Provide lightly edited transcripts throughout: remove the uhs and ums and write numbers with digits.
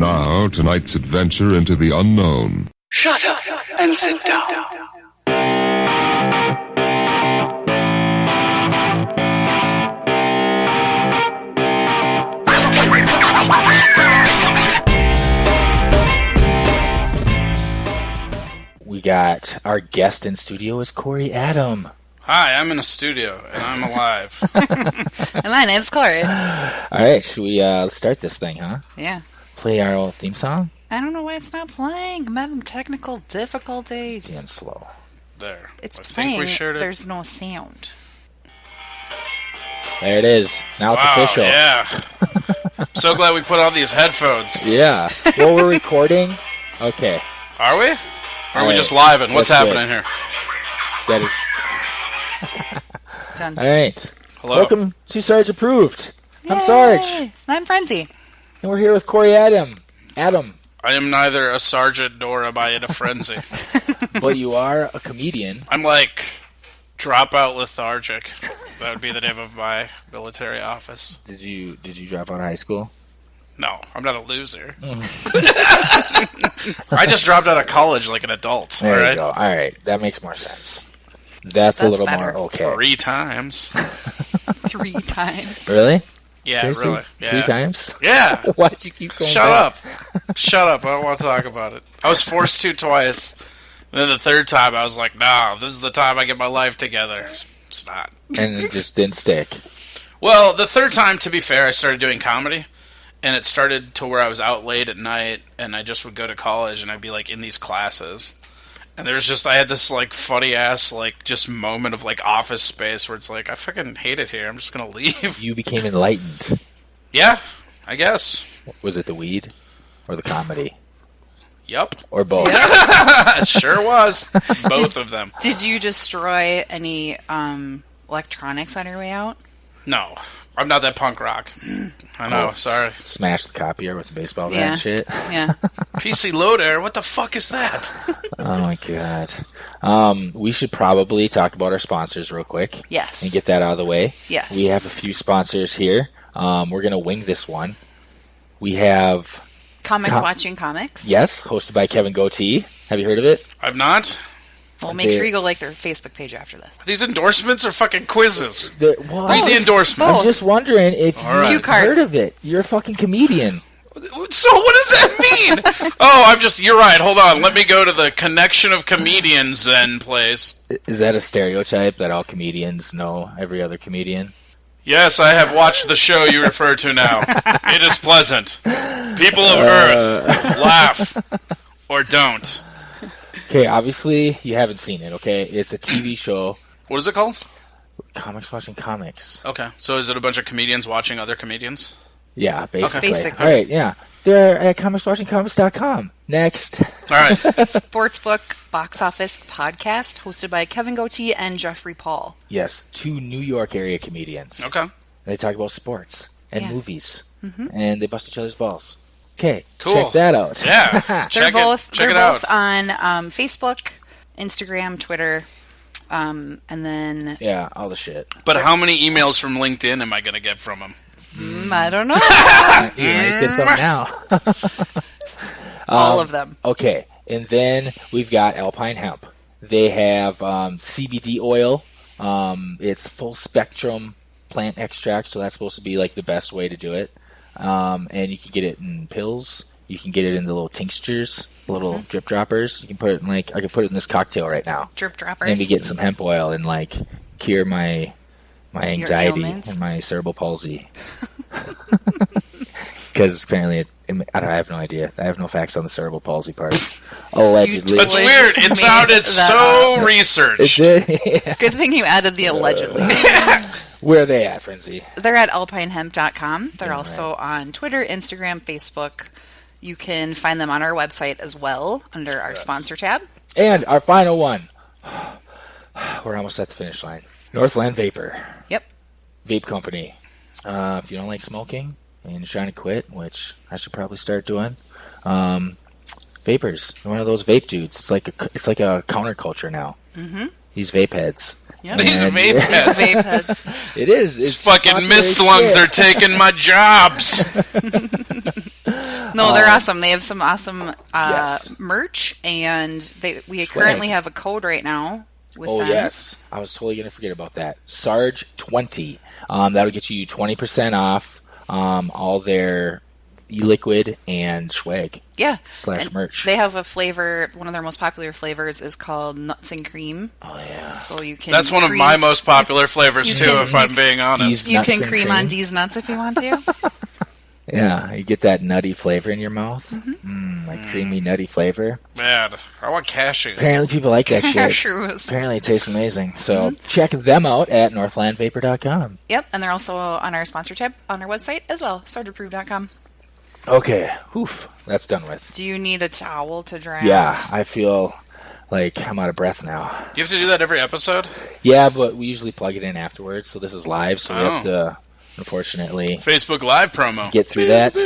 Now, tonight's adventure into the unknown. Shut up and sit down. We got our guest in studio is Corey Adam. Hi, I'm in a studio, and I'm alive. And my name's Corey. All right, should we start this thing, huh? Yeah. Play our old theme song? I don't know why it's not playing. I'm having technical difficulties. It's being slow. There. It's I think playing. we shared it. There's no sound. There it is. Now it's official. Yeah. So glad we put on these headphones. Yeah. Well, we're recording. Okay. Are we? Or are we right. just live and what's That's happening good. here? That is. Done. All right. Hello. Welcome to Sarge Approved. I'm Sarge. I'm Frenzy. And we're here with Corey Adam. Adam. I am neither a sergeant nor am I in a frenzy. But you are a comedian. I'm like dropout lethargic. That would be the name of my military office. Did you drop out of high school? No, I'm not a loser. I just dropped out of college like an adult. There all you right? go. All right. That makes more sense. That's a That's little better. more okay. 3 times. 3 times. Really? Yeah, Seriously? really. Yeah. 3 times? Yeah. Why'd you keep going Shut back? up. Shut up. I don't want to talk about it. I was forced to twice. And then the third time, I was like, no, this is the time I get my life together. It's not. And it just didn't stick. Well, the third time, to be fair, I started doing comedy. And it started to where I was out late at night. And I just would go to college and I'd be like in these classes. And there's just, I had this like funny ass, like just moment of like office space where it's like, I fucking hate it here. I'm just going to leave. You became enlightened. Yeah, I guess. Was it the weed or the comedy? Yep. Or both? It sure was. Both of them. Did you destroy any electronics on your way out? No, I'm not that punk rock. I know, sorry. Smash the copier with the baseball bat Yeah. and shit. Yeah. PC Loader, what the fuck is that? Oh my god. We should probably talk about our sponsors real quick. Yes. And get that out of the way. Yes. We have a few sponsors here. We're going to wing this one. We have... Comics Watching Comics. Yes, hosted by Kevin Goatee. Have you heard of it? I'm not. Well, make sure you go like their Facebook page after this. These endorsements are fucking quizzes. Well, Read the endorsements. I'm just wondering if right. you've Cue cards. heard of it. You're a fucking comedian. So what does that mean? You're right, hold on. Let me go to the Connection of Comedians then place. Is that a stereotype that all comedians know every other comedian? Yes, I have watched the show you refer to now. It is pleasant. People of Earth, laugh or don't. Okay, obviously you haven't seen it, okay? It's a TV show. What is it called? Comics Watching Comics. Okay, so is it a bunch of comedians watching other comedians? Yeah, basically. Basically. All right, yeah. They're at comicswatchingcomics.com. Next. All right. SportsBook Box Office Podcast, hosted by Kevin Goatee and Jeffrey Paul. Yes, 2 New York area comedians. Okay. They talk about sports and Yeah. movies. And they bust each other's balls. Okay, Cool. check that out. Yeah. They're Check both it out. on Facebook, Instagram, Twitter, and then Yeah, all the shit. But how many emails from LinkedIn am I going to get from them? I don't know. You might get some now. All of them. Okay, and then we've got Alpine Hemp. They have CBD oil. It's full spectrum plant extract, so that's supposed to be like the best way to do it. And you can get it in pills. You can get it in the little tinctures, little drip droppers. You can put it in I could put it in this cocktail right now. Drip droppers. Maybe get some hemp oil and cure my anxiety ailments. and my cerebral palsy. Because apparently, I have no idea. I have no facts on the cerebral palsy part. Allegedly. That's Wait, weird. just It made sounded that so It researched. did? Yeah. Good thing you added the allegedly. Where are they at, Frenzy? They're at alpinehemp.com. They're Yeah, also on Twitter, Instagram, Facebook. You can find them on our website as well under our sponsor tab. And our final one. We're almost at the finish line. Northland Vapor. Yep. Vape company. If you don't like smoking and you're trying to quit, which I should probably start doing, vapors. You're one of those vape dudes. It's like a counterculture now. Mm-hmm. These vape heads. Yep. These And- vape These heads. vape heads. It is. These It's fucking popular mist as lungs shit. are taking my jobs. No, they're awesome. They have some awesome Yes. merch, and we currently have a code right now with them. Yes. I was totally going to forget about that. Sarge 20. That'll get you 20% off all their e-liquid and swag. Yeah. / merch. They have a flavor, one of their most popular flavors is called Nuts and Cream. Oh, yeah. So you can That's one of my most popular flavors, too, if I'm being honest. You Nuts can and cream cream. on D's nuts if you want to. Yeah, you get that nutty flavor in your mouth. Mm-hmm. Like creamy, nutty flavor. Man, I want cashews. Apparently people like that shit. Cashews. Apparently it tastes amazing. So check them out at northlandvapor.com. Yep, and they're also on our sponsor tab on our website as well, sargeapproved.com. Okay, oof, that's done with. Do you need a towel to dry Yeah, off? I feel like I'm out of breath now. You have to do that every episode? Yeah, but we usually plug it in afterwards, so this is live, so we have to, unfortunately, Facebook Live promo. get through that.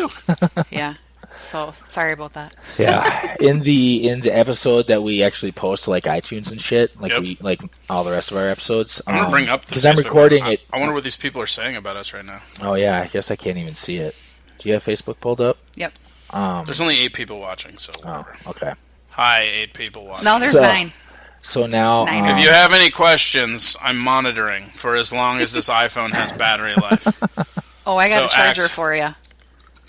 Yeah. So sorry about that. Yeah, in the episode that we actually post to like iTunes and shit, like Yep. we like all the rest of our episodes. I'm gonna bring up the because I'm Facebook recording Live. it. I wonder what these people are saying about us right now. Oh yeah, I guess I can't even see it. Do you have Facebook pulled up? Yep. There's only 8 people watching, so Oh, whatever. okay. Hi, 8 people watching. No, there's So- 9. So now, 9. If you have any questions, I'm monitoring for as long as this iPhone has battery life. Oh, I got So a charger act- for you.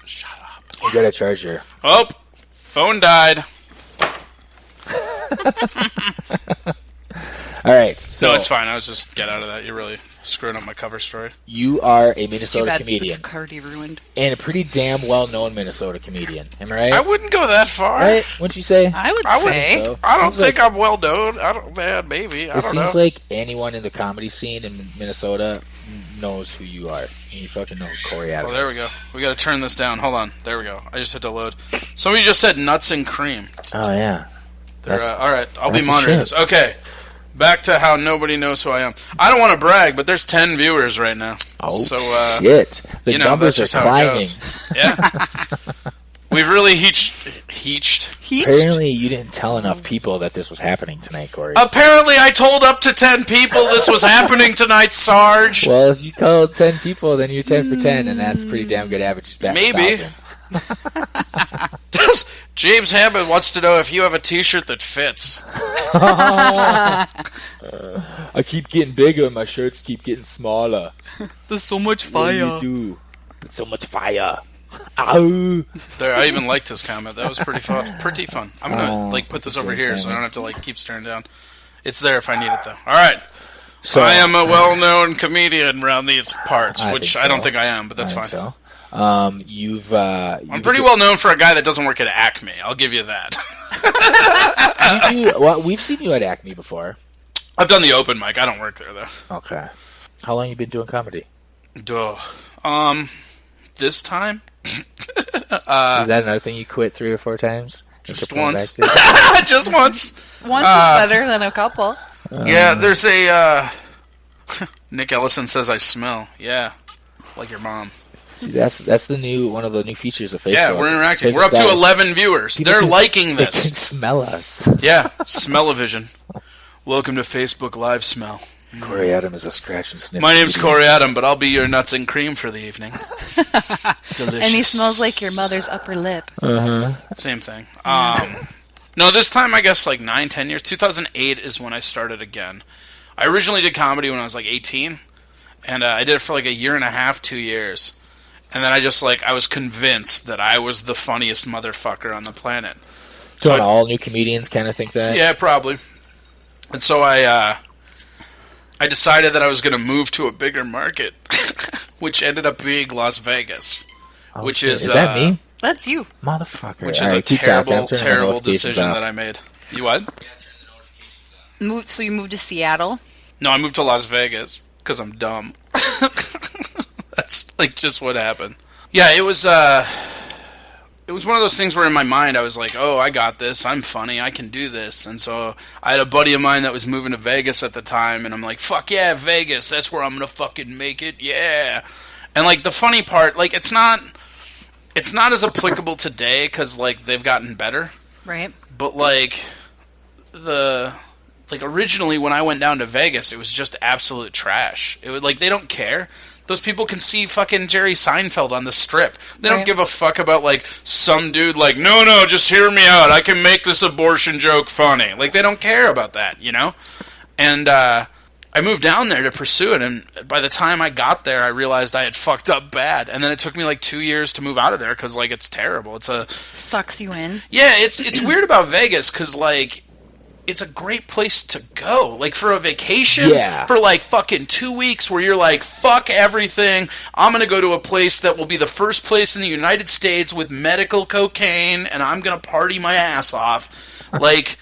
Shut up. you got a charger. Oh, phone died. All right, so No, it's fine. I was just get out of that. You're really screwing up my cover story. you are a Too Minnesota bad comedian it's already ruined. and a pretty damn well-known Minnesota comedian. Am I right? I wouldn't go that far. Right? Wouldn't you say? I would I would- say. So. I don't Seems think like, I'm well known. I don't, man, maybe. I it don't know. seems like anyone in the comedy scene in Minnesota knows who you are. You fucking know who Corey Adams. Oh, there we go. We got to turn this down. Hold on. There we go. I just hit to load. Somebody just said nuts and cream. Oh yeah. They're, That's- all right. I'll be that's the monitoring shit. this. Okay. Back to how nobody knows who I am. I don't want to brag, but there's 10 viewers right now. Oh so, shit! The you know, numbers that's just are how it climbing. goes. Yeah. We've really heached. Apparently, you didn't tell enough people that this was happening tonight, Corey. Apparently, I told up to 10 people this was happening tonight, Sarge. Well, if you told 10 people, then you're 10 for 10, and that's pretty damn good average. Back to Maybe. 1,000. James Hammond wants to know if you have a T-shirt that fits. I keep getting bigger, and my shirts keep getting smaller. There's so much What do you do? It's so much fire. Ow! There, I even liked his comment. That was pretty fun. Pretty fun. I'm gonna put this over here so I don't have to keep staring down. It's there if I need it though. All right. So, I am a well-known comedian around these parts, I which think I don't so. think I am, but that's I fine. think so. You've I'm pretty well known for a guy that doesn't work at Acme. I'll give you that. well, we've seen you at Acme before. I've done the open mic. I don't work there though. Okay. How long you been doing comedy? Duh. This time, Is that another thing you quit 3 or 4 times? just Kept going once. back to? Just once. Once is better than a couple. Yeah, there's a. Nick Ellison says I smell. Yeah, like your mom. See, that's the new one of the new features of Facebook. Yeah, we're interacting. Because We're up of to that, 11 viewers. people They're can- liking They can this. smell us. Yeah, smell-o-vision. Welcome to Facebook Live Smell. Corey Adam is a scratch and sniff. My name's comedian. Corey Adam, but I'll be your nuts and cream for the evening. Delicious. And he smells like your mother's upper lip. Same thing. No, this time I guess like 9-10 years. 2008 is when I started again. I originally did comedy when I was like 18, and I did it for like a year and a half, 2 years. And then I was convinced that I was the funniest motherfucker on the planet. Don't all new comedians kind of think that? Yeah, probably. And so I decided that I was going to move to a bigger market, which ended up being Las Vegas, Oh, shit. shit. Is that me? That's you. Motherfucker. which All is right, a keep talking. I'm terrible, turning the terrible notifications decision off. that I made. You what? So you moved to Seattle? No, I moved to Las Vegas because I'm dumb. That's like just what happened. Yeah, it was one of those things where in my mind I was like, oh, I got this. I'm funny. I can do this. And so I had a buddy of mine that was moving to Vegas at the time, and I'm like, fuck yeah, Vegas. That's where I'm going to fucking make it. Yeah. And like the funny part, like it's not as applicable today because like they've gotten better. Right. But like originally when I went down to Vegas, it was just absolute trash. It was like they don't care. Those people can see fucking Jerry Seinfeld on the Strip. They don't Right. give a fuck about, like, some dude like, no, just hear me out. I can make this abortion joke funny. Like, they don't care about that, you know? And I moved down there to pursue it, and by the time I got there, I realized I had fucked up bad. And then it took me like 2 years to move out of there because, like, it's terrible. Sucks you in. Yeah, it's weird about Vegas because, like, it's a great place to go. Like, for a vacation, Yeah. for, like, fucking 2 weeks where you're like, fuck everything. I'm going to go to a place that will be the first place in the United States with medical cocaine, and I'm going to party my ass off. Like...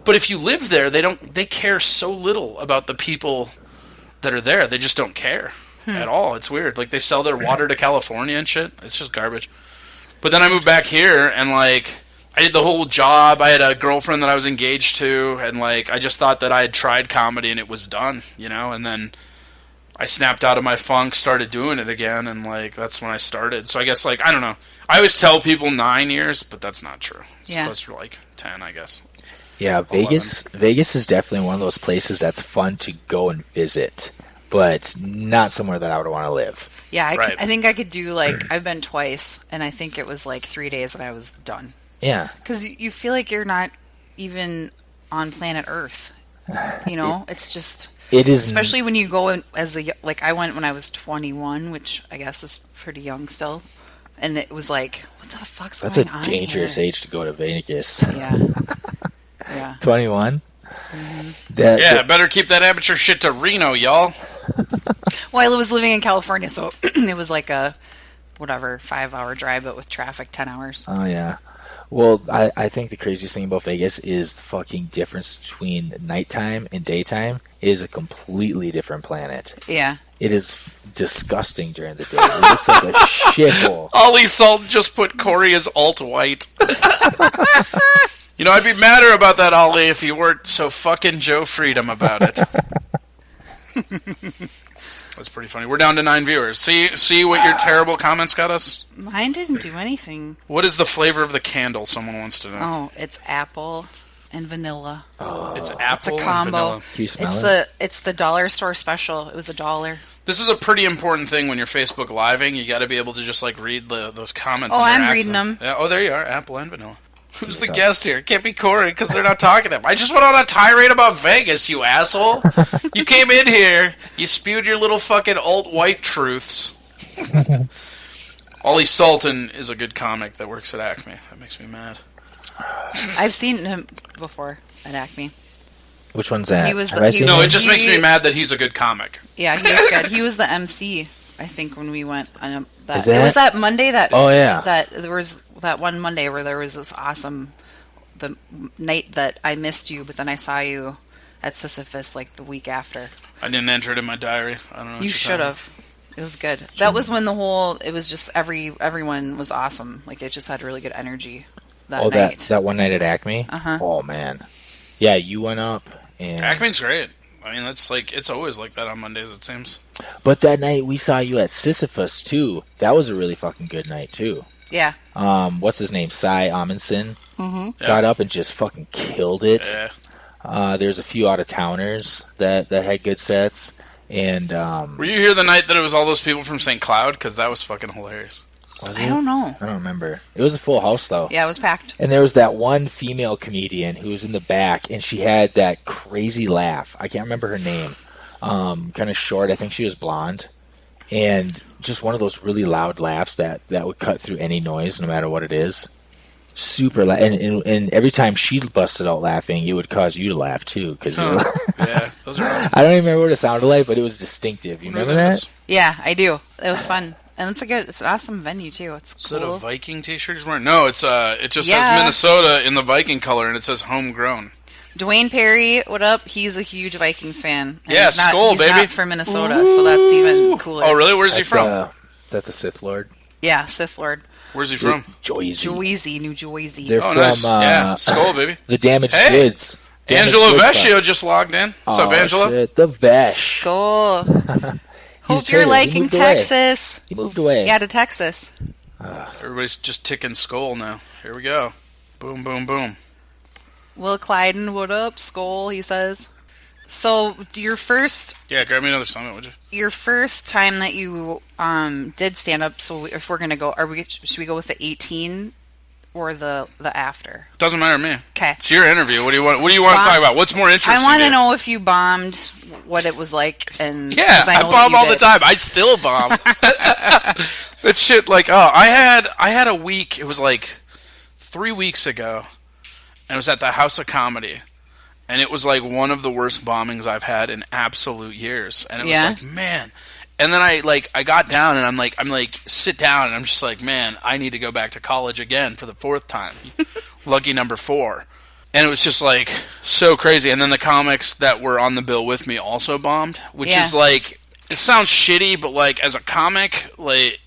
But if you live there, they care so little about the people that are there. They just don't care at all. It's weird. Like, they sell their water to California and shit. It's just garbage. But then I moved back here, and, like, I did the whole job. I had a girlfriend that I was engaged to, and, like, I just thought that I had tried comedy and it was done, you know? And then I snapped out of my funk, started doing it again, and, like, that's when I started. So I guess, like, I don't know. I always tell people 9 years, but that's not true. It's supposed to be, like, 10, I guess. Yeah, Vegas is definitely one of those places that's fun to go and visit, but not somewhere that I would want to live. Yeah, Right. I think I could do, like, I've been twice, and I think it was, like, 3 days and I was done. Yeah. Because you feel like you're not even on planet Earth. You know? It's just... It is... Especially when you go in as a... Like, I went when I was 21, which I guess is pretty young still. And it was like, what the fuck's That's going a on dangerous here? age to go to Vegas. Yeah. Yeah. 21? Yeah, better keep that amateur shit to Reno, y'all. Well, I was living in California, so it was like a, 5-hour drive, but with traffic, 10 hours. Oh, yeah. Well, I think the craziest thing about Vegas is the fucking difference between nighttime and daytime. It is a completely different planet. Yeah. It is disgusting during the day. It looks like a shithole. Ollie Salt just put Corey as alt-white. You know, I'd be madder about that, Ollie, if you weren't so fucking Joe Freedom about it. That's pretty funny. We're down to 9 viewers. See what your terrible comments got us? Mine didn't do anything. What is the flavor of the candle, someone wants to know? Oh, it's apple and vanilla. It's apple It's a combo. and vanilla. Can you smell It's the dollar store special. It was $1. This is a pretty important thing when you're Facebook living. You got to be able to just, like, read those comments. Oh, and I'm interact reading with them. Yeah, oh, there you are. Apple and vanilla. Who's the guest here? It can't be Corey because they're not talking to him. I just went on a tirade about Vegas, you asshole. You came in here, you spewed your little fucking alt-white truths. Ollie Sultan is a good comic that works at Acme. That makes me mad. I've seen him before at Acme. Which one's that? He was Have the- I he seen was- No, it? it just makes me mad that he's a good comic. Yeah, he was good. He was the MC, I think, when we went on that. Is It was that- that Monday that... Oh, yeah. That there was that one Monday where there was this awesome... The night that I missed you, but then I saw you at Sisyphus, like, the week after. I didn't enter it in my diary. I don't know what You you're should talking have. It was good. That was when it was just everyone was awesome. Like, it just had really good energy that night. that one night at Acme? Uh-huh. Oh, man. Yeah, you went up. And Acme's great. I mean, that's like, it's always like that on Mondays, it seems. But that night we saw you at Sisyphus, too. That was a really fucking good night, too. Yeah. What's his name? Cy Amundsen Mm-hmm. got up and just fucking killed it. Yeah. There's a few out-of-towners that had good sets. And, Were you here the night that it was all those people from St. Cloud? Because that was fucking hilarious. was I it? don't know. I don't remember. It was a full house, though. Yeah, it was packed. And there was that one female comedian who was in the back, and she had that crazy laugh. I can't remember her name. Kind of short. I think she was blonde. And just one of those really loud laughs that would cut through any noise, no matter what it is. Super loud. And every time she busted out laughing, it would cause you to laugh, too. Cause Yeah, those are awesome. I don't even remember what it sounded like, but it was distinctive. You remember that? Yeah, I do. It was fun. And it's it's an awesome venue, too. It's Is cool. that a Viking t-shirt he's wearing? No, it's it just Yeah. says Minnesota in the Viking color, and it says homegrown. Dwayne Perry, what up? He's a huge Vikings fan. And Yeah, he's not, Skull, he's baby. not from Minnesota, so that's even cooler. Oh, really? Where's he That's, from? is that the Sith Lord? Yeah, Sith Lord. Where's he from? Joyzy. Joyzy, New Jersey. They're Oh, from nice. Yeah, Skull, baby. the Damaged Hey! Goods. Damaged Angela Goods Vecchio Club. just logged in. What's Oh, up, Angela? shit. The Vesh. Cool. He's a Hope you're traitor. He liking moved away. Texas. He moved away. Yeah, to Texas. Everybody's just ticking Skull now. Here we go. Boom, boom, boom. Will Clyden, what up? Skull, he says. So your first Yeah, grab me another Summit, would you? your first time that you did stand up. So if we're gonna go, should we go with the 18 or the after? Doesn't matter to me. Okay. It's your interview. What do you want? What do you want to talk about? What's more interesting? I want to you? know if you bombed, what it was like, and Yeah, 'cause I I know that bomb you all the did. time. I still bomb. That shit, like, I had a week. It was like 3 weeks ago, and it was at the House of Comedy, and it was like one of the worst bombings I've had in absolute years. And it was like, man. And then I got down, and I'm like, sit down, and I'm just like, man, I need to go back to college again for the 4th time. Lucky number 4. And it was just like so crazy. And then the comics that were on the bill with me also bombed, which is like, it sounds shitty, but like as a comic, like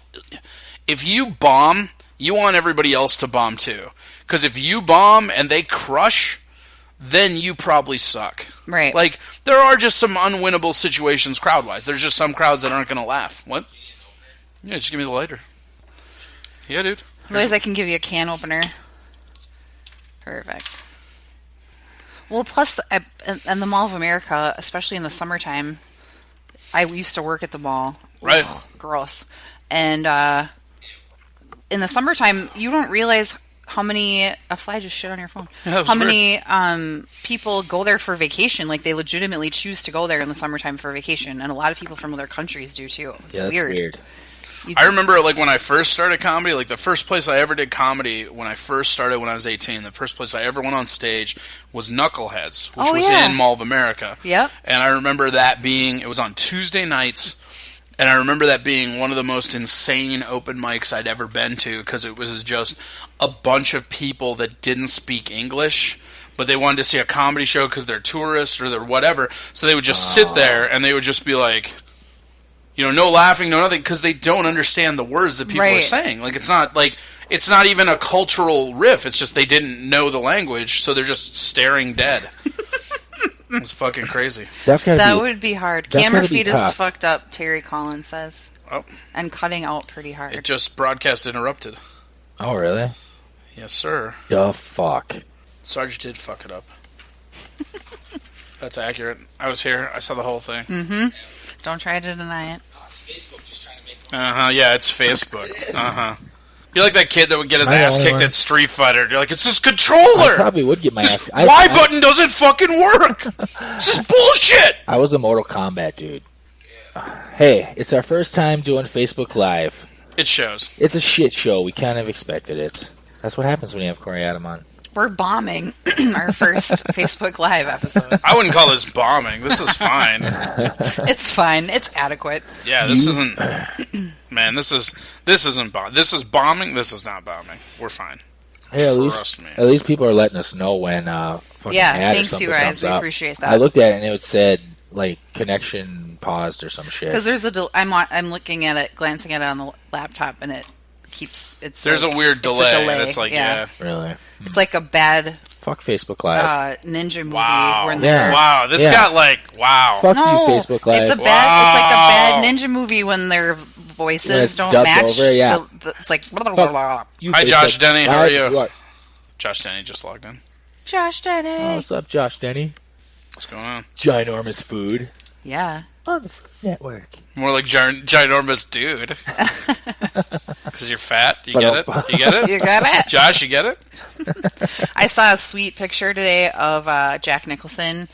if you bomb, you want everybody else to bomb too. Because if you bomb and they crush, then you probably suck. Right. Like, there are just some unwinnable situations crowd-wise. There's just some crowds that aren't going to laugh. What? Yeah, just give me the lighter. Yeah, dude. Otherwise, I can give you a can opener. Perfect. Well, plus, in the Mall of America, especially in the summertime, I used to work at the mall. Right. Ugh, gross. And in the summertime, you don't realize how many... A fly just shit on your phone. Yeah, how many people go there for vacation. Like, they legitimately choose to go there in the summertime for vacation. And a lot of people from other countries do, too. It's weird. I remember, like, when I first started comedy, like, the first place I ever did comedy when I first started when I was 18, the first place I ever went on stage was Knuckleheads, which was in Mall of America. Yep. And I remember that being, it was on Tuesday nights, and I remember that being one of the most insane open mics I'd ever been to, because it was just a bunch of people that didn't speak English, but they wanted to see a comedy show because they're tourists or they're whatever, so they would just sit there, and they would just be like... You know, no laughing, no nothing, because they don't understand the words that people are saying. Like, it's not even a cultural riff. It's just they didn't know the language, so they're just staring dead. It's fucking crazy. That would be hard. Camera feed is tough. fucked up, Terry Collins says. Oh. And cutting out pretty hard. It just broadcast interrupted. Oh, really? Yes, sir. The fuck? Sarge did fuck it up. That's accurate. I was here. I saw the whole thing. Mm-hmm. Don't try to deny it. Oh, it's Facebook just trying to make... Yeah, it's Facebook. You're like that kid that would get his ass kicked at Street Fighter. You're like, it's this controller! I probably would get my This ass... Y button doesn't fucking work! This is bullshit! I was a Mortal Kombat dude. Hey, it's our first time doing Facebook Live. It shows. It's a shit show. We kind of expected it. That's what happens when you have Corey Adam on. We're bombing our first Facebook Live episode. I wouldn't call this bombing. This is fine. It's fine. It's adequate. Yeah, this isn't... Man, this isn't bombing. This is bombing. This is not bombing. We're fine. Hey, Trust me. at least people are letting us know when fucking ad or thanks, something you guys. comes We up. appreciate that. I looked at it and it said like connection paused or some shit. Because there's I'm looking at it, glancing at it on the laptop, and it keeps... There's a weird delay. It's like, yeah. Really? It's like a bad Fuck Facebook Live. ninja movie. Wow. Where they're... Wow. This got like, wow. Fuck No, you, Facebook Live. it's a bad. It's like a bad ninja movie when their voices don't dubbed match. over, yeah. It's like... Blah, blah, blah. You Hi, Facebook Josh Denny. How are Live. you? What? Josh Denny just logged in. Josh Denny. Oh, what's up, Josh Denny? What's going on? Ginormous food Yeah. on the Food Network. More like ginormous dude. Because you're fat. You get it? You get it? You got it? Josh, you get it? I saw a sweet picture today of Jack Nicholson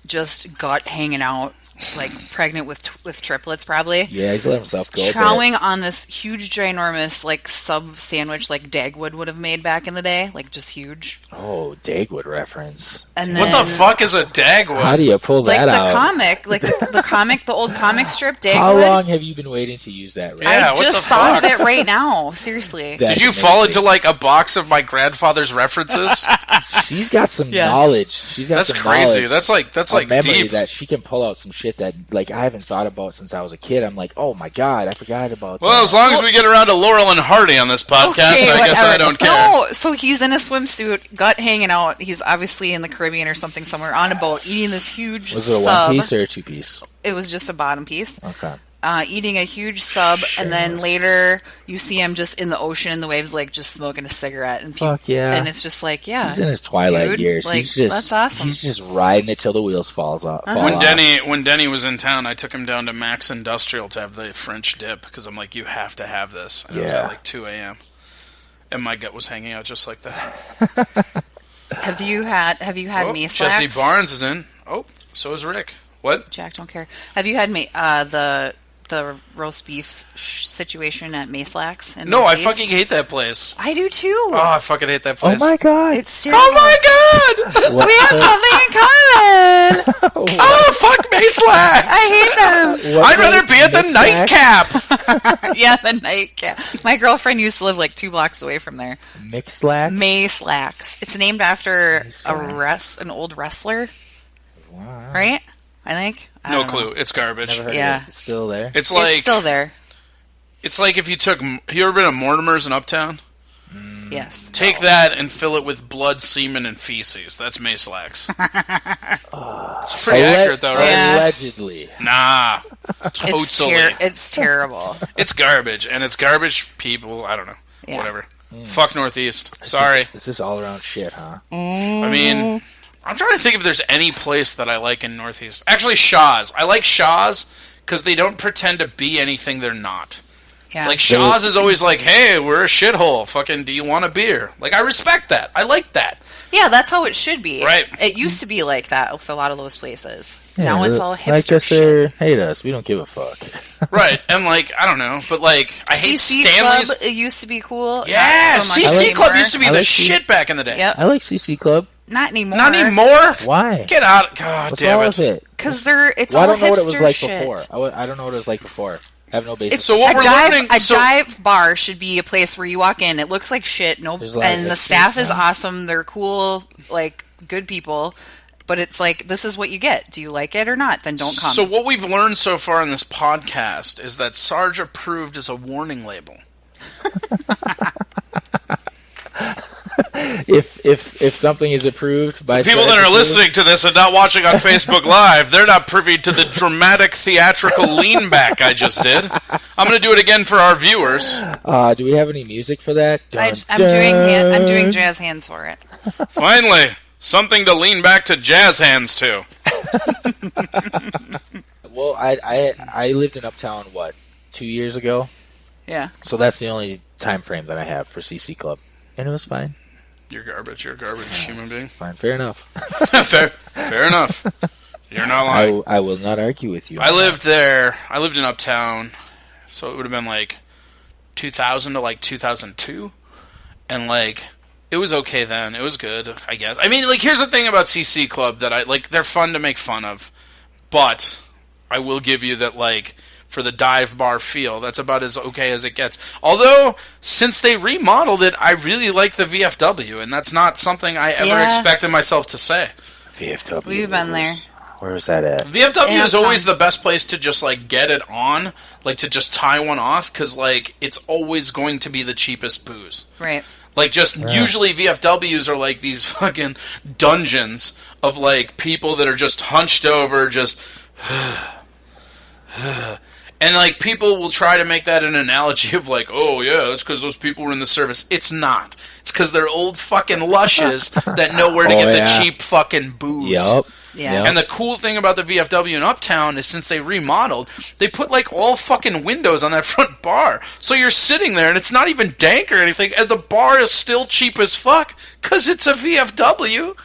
just gut hanging out, like pregnant with triplets probably. Yeah, he's letting himself go. Chowing on this huge, ginormous, like, sub sandwich like Dagwood would have made back in the day. Like, just huge. Oh, Dagwood reference. And What then, the fuck is a Dagwood? How do you pull like that the out? comic, like the old comic strip, Dagwood. How long have you been waiting to use that? Rick? Yeah, I what the just thought fuck? of it right now. Seriously. That's Did you amazing. fall into like a box of my grandfather's references? She's got some Yes. knowledge. She's got That's some crazy. knowledge. That's like memory deep. that she can pull out some shit that like I haven't thought about since I was a kid. I'm like, oh my god, I forgot about Well, that. as long as we get around to Laurel and Hardy on this podcast, Okay, I guess whatever. I don't care. No, so he's in a swimsuit, gut hanging out. He's obviously in the Caribbean or something somewhere on a boat, eating this huge Was it a sub. one piece or a two piece? It was just a bottom piece. Okay. eating a huge sub, and then later you see him just in the ocean in the waves, like just smoking a cigarette. And Fuck yeah. And it's just like, yeah. He's in his twilight dude, years. like, He's just, that's awesome. He's just riding it till the wheels fall off. When Denny was in town, I took him down to Max Industrial to have the French dip because I'm like, you have to have this. And it was at like 2 a.m. And my gut was hanging out just like that. Have you had Mace Lax? Jesse Barnes is in. Oh, so is Rick. What? Jack, don't care. Have you had the roast beef situation at Mace Lax? No, I fucking hate that place. I do too. Oh, I fucking hate that place. Oh my god! It's terrible. Oh my god! We have something in common. Oh, fuck Mace Lax! I hate them. I'd rather be at the nightcap. Yeah, the nightcap. My girlfriend used to live like 2 blocks away from there. Mace Lax? Mace Lax. It's named after an old wrestler. Wow. Right? I think. I No don't know. clue. It's garbage. Yeah. It's still there. It's like It's still there. It's like if you took. You ever been to Mortimer's in Uptown? Yes. Take that and fill it with blood, semen, and feces. That's Mace Lax. It's pretty accurate, though, right? Yeah. Allegedly. Nah. Totally. It's terrible. It's garbage, and it's garbage people. I don't know. Yeah. Whatever. Fuck Northeast. Sorry. It's just all around shit, huh? I mean, I'm trying to think if there's any place that I like in Northeast. Actually, Shaw's. I like Shaw's because they don't pretend to be anything they're not. Yeah. Like, Shaw's is always like, hey, we're a shithole. Fucking, do you want a beer? Like, I respect that. I like that. Yeah, that's how it should be. Right. It used to be like that with a lot of those places. Yeah, now it's all like hipster us or shit. hate us. We don't give a fuck. Right. And, like, I don't know. But, like, I hate CC Stanley's. Club, it used to be cool. Yeah, Not so much CC anymore. Club used to be I the like shit back in the day. Yep. I like CC Club. Not anymore. Not anymore? Why? Get out. God What's damn wrong it. with it? Because it's Well, all I don't know what it was hipster like shit. before. I don't know what it was like before. I have no basic. So what we're learning... A so- dive bar should be a place where you walk in. It looks like shit. No, There's a lot of and the hipsters staff is now. awesome. They're cool, like good people. But it's like, this is what you get. Do you like it or not? Then don't come. So what we've learned so far in this podcast is that Sarge approved is a warning label. If something is approved by People that are listening to this and not watching on Facebook Live, they're not privy to the dramatic theatrical lean back I just did. I'm going to do it again for our viewers. do we have any music for that? I'm doing jazz hands for it. Finally, something to lean back to jazz hands to. Well, I lived in Uptown 2 years ago, Yeah. so that's the only time frame that I have for CC Club, and it was fine. You're garbage. You're a garbage human being. Fine, fair enough. Fair enough. You're not lying. I will not argue with you. I lived there. I lived in Uptown, so it would have been like 2000 to like 2002, and like it was okay then. It was good, I guess. I mean, like here's the thing about CC Club that I like. They're fun to make fun of, but I will give you that like for the dive bar feel, that's about as okay as it gets. Although since they remodeled it, I really like the VFW, and that's not something I ever expected myself to say. VFW. We've been there. Where was that at? VFW is always the best place to just, like, get it on, like, to just tie one off, because, like, it's always going to be the cheapest booze. Right. Like, just, usually VFWs are, like, these fucking dungeons of, like, people that are just hunched over, just... And, like, people will try to make that an analogy of, like, oh, yeah, that's because those people were in the service. It's not. It's because they're old fucking lushes that know where to get the cheap fucking booze. Yep. Yeah. And the cool thing about the VFW in Uptown is since they remodeled, they put, like, all fucking windows on that front bar. So you're sitting there, and it's not even dank or anything, and the bar is still cheap as fuck, because it's a VFW.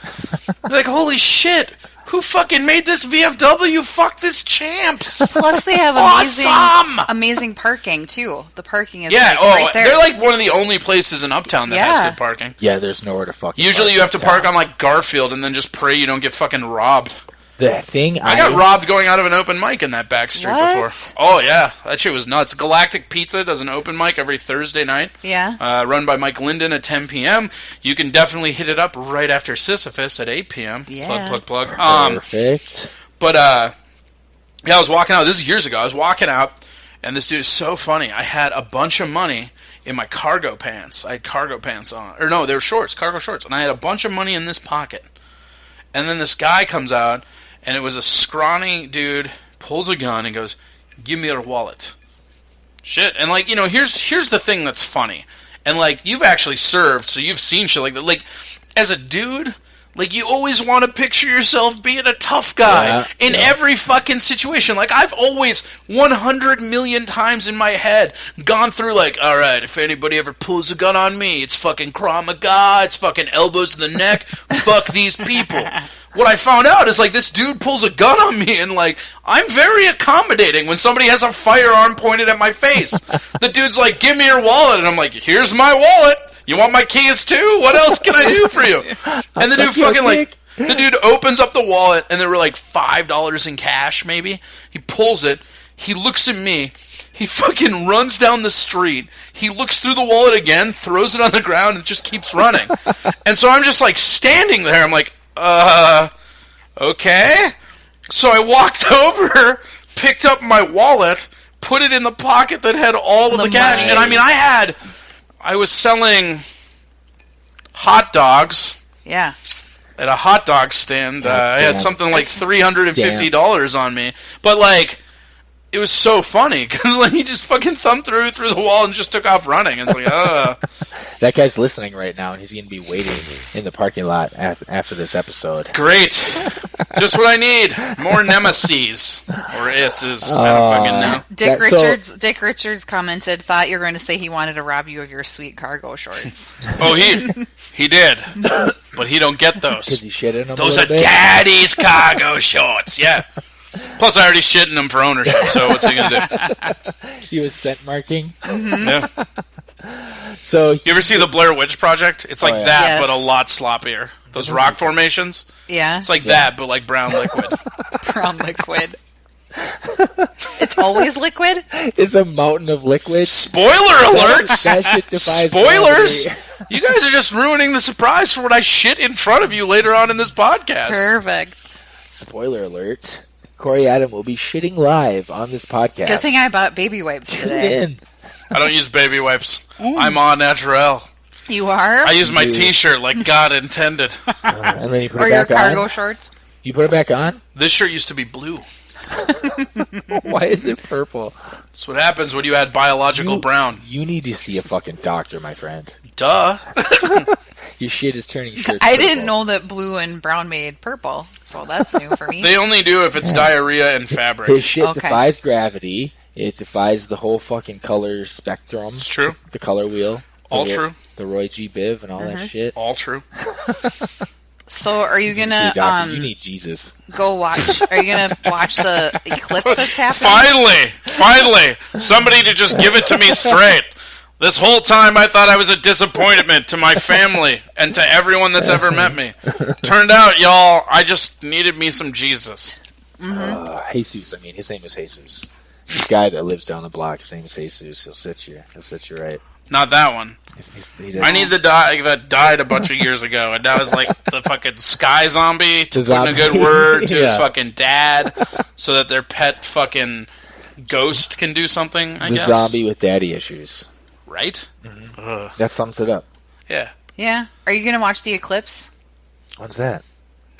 Like, holy shit. Who fucking made this VFW? Fuck this champs. Plus, they have Awesome! amazing parking too. The parking is Yeah, right there. they're like one of the only places in Uptown that has good parking. Yeah, there's nowhere to fucking Usually park you have to uptown. park on like Garfield and then just pray you don't get fucking robbed. The thing I got robbed going out of an open mic in that back street What? before. Oh yeah, that shit was nuts. Galactic Pizza does an open mic every Thursday night. Yeah. Run by Mike Linden at 10 p.m. You can definitely hit it up right after Sisyphus at 8 p.m. Yeah. Plug. Perfect. But yeah, I was walking out. This is years ago. I was walking out, and this dude is so funny. I had a bunch of money in my cargo pants. I had cargo pants on, or no, they were shorts, cargo shorts, and I had a bunch of money in this pocket. And then this guy comes out, and it was a scrawny dude, pulls a gun, and goes, give me your wallet. Shit. And, like, you know, here's the thing that's funny. And, like, you've actually served, so you've seen shit like that. Like, as a dude, like, you always want to picture yourself being a tough guy in every fucking situation. Like, I've always 100 million times in my head gone through, like, all right, if anybody ever pulls a gun on me, it's fucking Krav Maga, it's fucking elbows to the neck, fuck these people. What I found out is, like, this dude pulls a gun on me, and, like, I'm very accommodating when somebody has a firearm pointed at my face. The dude's like, give me your wallet, and I'm like, here's my wallet. You want my keys too? What else can I do for you? And the dude fucking, like, the dude opens up the wallet, and there were, like, $5 in cash, maybe. He pulls it. He looks at me. He fucking runs down the street. He looks through the wallet again, throws it on the ground, and just keeps running. And so I'm just, like, standing there. I'm like, okay. So I walked over, picked up my wallet, put it in the pocket that had all of the cash. And, I mean, I was selling hot dogs. Yeah. At a hot dog stand. I had something like $350 on me. But, like, it was so funny because, like, he just fucking thumbed through the wall and just took off running. It's like, That guy's listening right now, and he's going to be waiting in the parking lot after this episode. Great. Just what I need. More nemesis. Or is's. I don't fucking know. Dick Richards commented, thought you were going to say he wanted to rob you of your sweet cargo shorts. Oh, he did. But he don't get those. Because he shit in them. Those are daddy's cargo shorts. Yeah. Plus, I already shit in them for ownership, so what's he going to do? He was scent marking. Mm-hmm. Yeah. So you ever see the Blair Witch Project? It's like that, Yes. but a lot sloppier. Those rock formations? Yeah. It's like that, but like brown liquid. Brown liquid. It's always liquid? It's a mountain of liquid. Spoiler alert! That shit defies Spoilers! gravity. You guys are just ruining the surprise for what I shit in front of you later on in this podcast. Perfect. Spoiler alert. Corey Adam will be shitting live on this podcast. Good thing I bought baby wipes Tune today. in. I don't use baby wipes. I'm au naturel. You are? I use my t-shirt like God intended. And then you put Or it your back cargo on. shorts? You put it back on? This shirt used to be blue. Why is it purple? That's what happens when you add biological brown. You need to see a fucking doctor, my friend. Duh. Your shit is turning shirts I purple. didn't know that blue and brown made purple, so that's new for me. They only do if it's diarrhea and fabric. His shit Okay. defies gravity. It defies the whole fucking color spectrum. It's true. The color wheel. All true. The Roy G. Biv and all that shit. All true. So are you See, gonna doctor, you need Jesus. go watch? Are you gonna watch the eclipse that's happening? Finally, somebody to just give it to me straight. This whole time I thought I was a disappointment to my family and to everyone that's ever met me. Turned out, y'all, I just needed me some Jesus. Jesus, I mean, his name is Jesus. This guy that lives down the block, his name is Jesus. He'll set you right. Not that one. He does- I need the guy that died a bunch of years ago, and that was like the fucking sky zombie to put in a good word to his fucking dad so that their pet fucking ghost can do something, I the guess. zombie with daddy issues. Right? That sums it up. Yeah. Yeah. Are you gonna watch the eclipse What's that?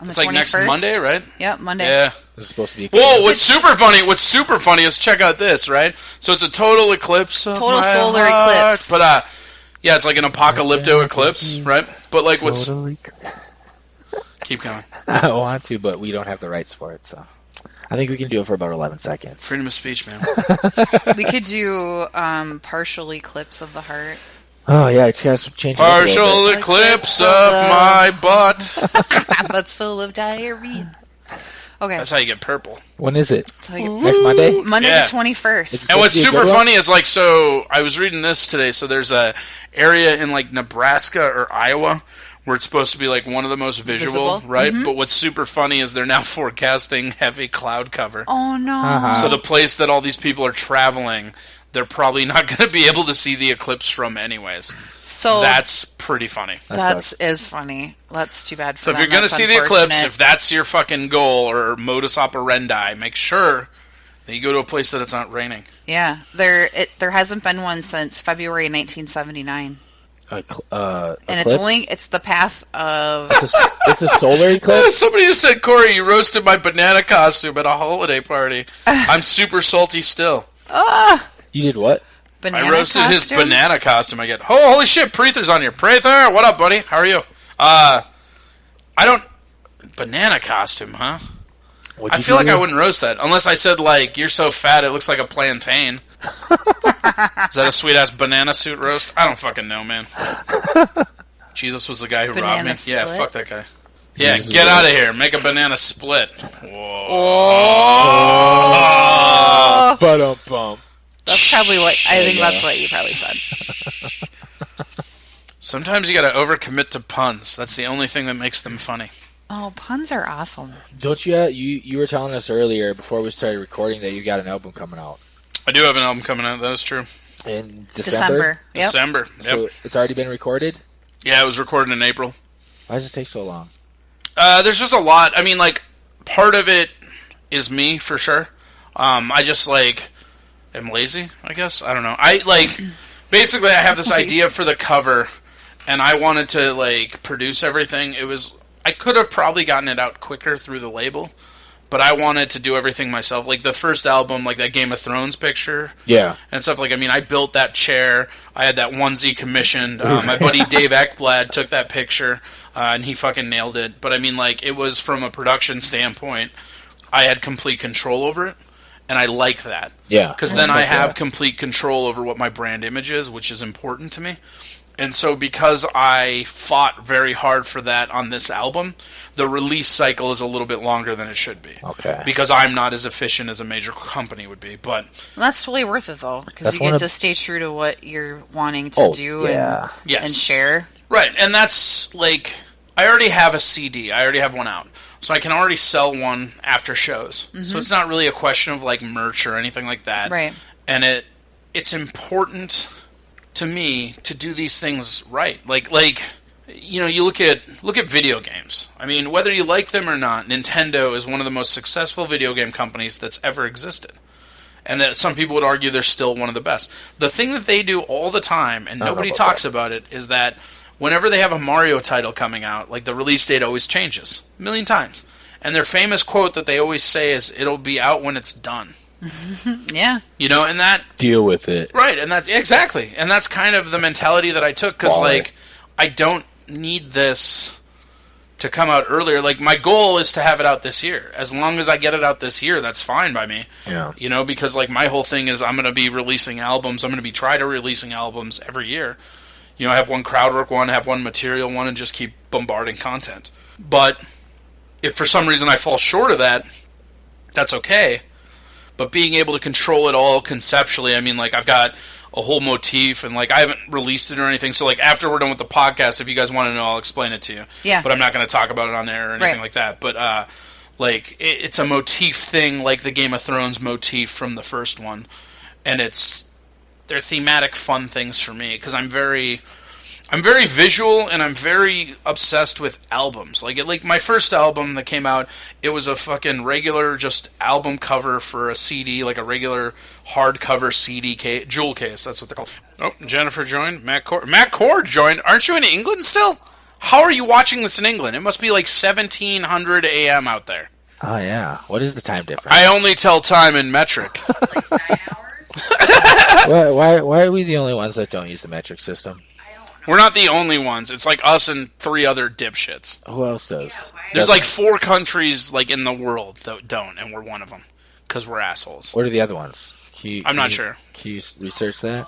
on the It's like 21st? next Monday, right? Yep, Monday. Yeah. This is supposed to be. Whoa, what's super funny is check out this, right? So it's a total eclipse. Of Total my solar heart. eclipse. But, yeah, it's like an apocalypto eclipse, right? But, like, what's... Totally. Keep going. I want to, but we don't have the rights for it, so. I think we can do it for about 11 seconds. Freedom of speech, man. We could do partial eclipse of the heart. Oh, yeah, it's got to change it up a little Partial bit. eclipse of my butt. That's full of diarrhea. Okay. That's how you get purple. When is it? That's how you- Next Monday? Monday Yeah. the 21st. And what's Supposed to be a super good one? funny is, like, so I was reading this today. So there's a area in, like, Nebraska or Iowa where it's supposed to be, like, one of the most visual, Visible? right? But what's super funny is they're now forecasting heavy cloud cover. Oh, no. Uh-huh. So the place that all these people are traveling, they're probably not going to be able to see the eclipse from anyways. So That's pretty funny. that sucks. is funny. That's too bad for So if them. you're going to That's see the eclipse, unfortunate. if that's your fucking goal or modus operandi, make sure that you go to a place that it's not raining. Yeah, there hasn't been one since February 1979. And eclipse? it's the path of... It's a solar eclipse? Somebody just said, Corey, you roasted my banana costume at a holiday party. I'm super salty still. You did what? Banana I roasted costume? his banana costume. I get, oh, holy shit, Preether's on here. Preether, what up, buddy? How are you? I don't... Banana costume, huh? I feel like I wouldn't roast that. Unless I said, like, you're so fat it looks like a plantain. Is that a sweet-ass banana suit roast? I don't fucking know, man. Jesus was the guy who robbed me. Split? Yeah, fuck that guy. Yeah, Jesus get out of here. Make a banana split. Whoa. Oh! Ba-dum-bum. That's probably what... I think that's what you probably said. Sometimes you gotta overcommit to puns. That's the only thing that makes them funny. Oh, puns are awesome. Don't you were telling us earlier before we started recording that you got an album coming out. I do have an album coming out, that is true. In December? Yep. December, yep. So it's already been recorded? Yeah, it was recorded in April. Why does it take so long? There's just a lot. I mean, like, part of it is me, for sure. I just, like, am lazy, I guess. I don't know. Basically, I have this idea for the cover, and I wanted to, like, produce everything. I could have probably gotten it out quicker through the label, but I wanted to do everything myself. Like, the first album, like, that Game of Thrones picture. Yeah. And stuff. Like, I mean, I built that chair. I had that onesie commissioned. My buddy Dave Ekblad took that picture, and he fucking nailed it. But, I mean, like, it was from a production standpoint, I had complete control over it, and I like that. Yeah. Because then I have complete control over what my brand image is, which is important to me. And so because I fought very hard for that on this album, the release cycle is a little bit longer than it should be. Okay. Because I'm not as efficient as a major company would be. But that's totally worth it, though, because you get to stay true to what you're wanting to do and share. Right, and that's, like, I already have a CD. I already have one out. So I can already sell one after shows. Mm-hmm. So it's not really a question of, like, merch or anything like that. Right. And it's important to me to do these things right. Like you know, you look at video games. I mean, whether you like them or not, Nintendo is one of the most successful video game companies that's ever existed. And that some people would argue they're still one of the best. The thing that they do all the time, and nobody talks about it, is that whenever they have a Mario title coming out, like, the release date always changes a million times. And their famous quote that they always say is, "It'll be out when it's done." Yeah. You know, and that... Deal with it. Right, and that's... Exactly. And that's kind of the mentality that I took, because, like, I don't need this to come out earlier. Like, my goal is to have it out this year. As long as I get it out this year, that's fine by me. Yeah. You know, because, like, my whole thing is I'm going to be releasing albums. I'm going to be trying to releasing albums every year. You know, I have one crowd work one, have one material one, and just keep bombarding content. But if for some reason I fall short of that, that's okay. But being able to control it all conceptually, I mean, like, I've got a whole motif, and, like, I haven't released it or anything. So, like, after we're done with the podcast, if you guys want to know, I'll explain it to you. Yeah. But I'm not going to talk about it on air or anything like that. But, like, it's a motif thing, like the Game of Thrones motif from the first one. And they're thematic fun things for me, because I'm very visual, and I'm very obsessed with albums. Like my first album that came out, it was a fucking regular just album cover for a CD, like a regular hardcover CD jewel case. That's what they're called. Oh, Jennifer joined. Matt Cord joined. Aren't you in England still? How are you watching this in England? It must be like 1700 a.m. out there. Oh, yeah. What is the time difference? I only tell time in metric. Like 9 hours? Why are we the only ones that don't use the metric system? We're not the only ones. It's like us and 3 other dipshits. Who else does? There's like 4 countries like in the world that don't, and we're one of them because we're assholes. What are the other ones? I'm not sure. Can you research that?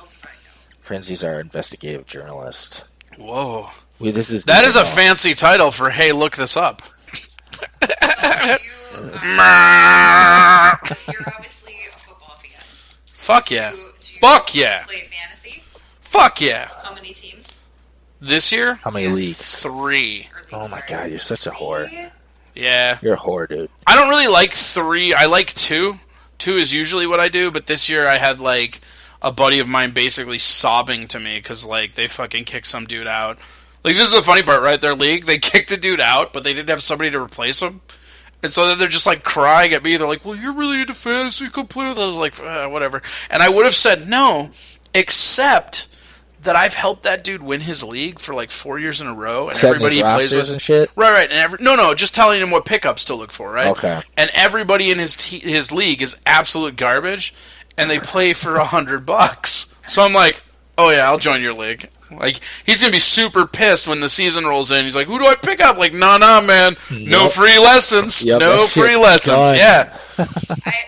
Frenzy's our investigative journalist. Whoa. That is a fancy title for, hey, look this up. You're obviously a football fan. Fuck yeah. Fuck yeah. Play fantasy? Fuck yeah. How many teams? This year? How many leagues? 3. Oh my god, you're such a whore. Yeah. You're a whore, dude. I don't really like 3. I like 2. 2 is usually what I do, but this year I had, like, a buddy of mine basically sobbing to me because, like, they fucking kicked some dude out. Like, this is the funny part, right? Their league, they kicked a dude out, but they didn't have somebody to replace him. And so then they're just, like, crying at me. They're like, well, you're really into fantasy, come play with us. I was like, whatever. And I would have said no, except that I've helped that dude win his league for like 4 years in a row, and Setting everybody he his plays rosters with, and shit? right, and no, just telling him what pickups to look for, right? Okay. And everybody in his league is absolute garbage, and they play for $100. So I'm like, oh yeah, I'll join your league. Like, he's gonna be super pissed when the season rolls in. He's like, who do I pick up? Like, nah, man, no free lessons, no free lessons. Done. Yeah.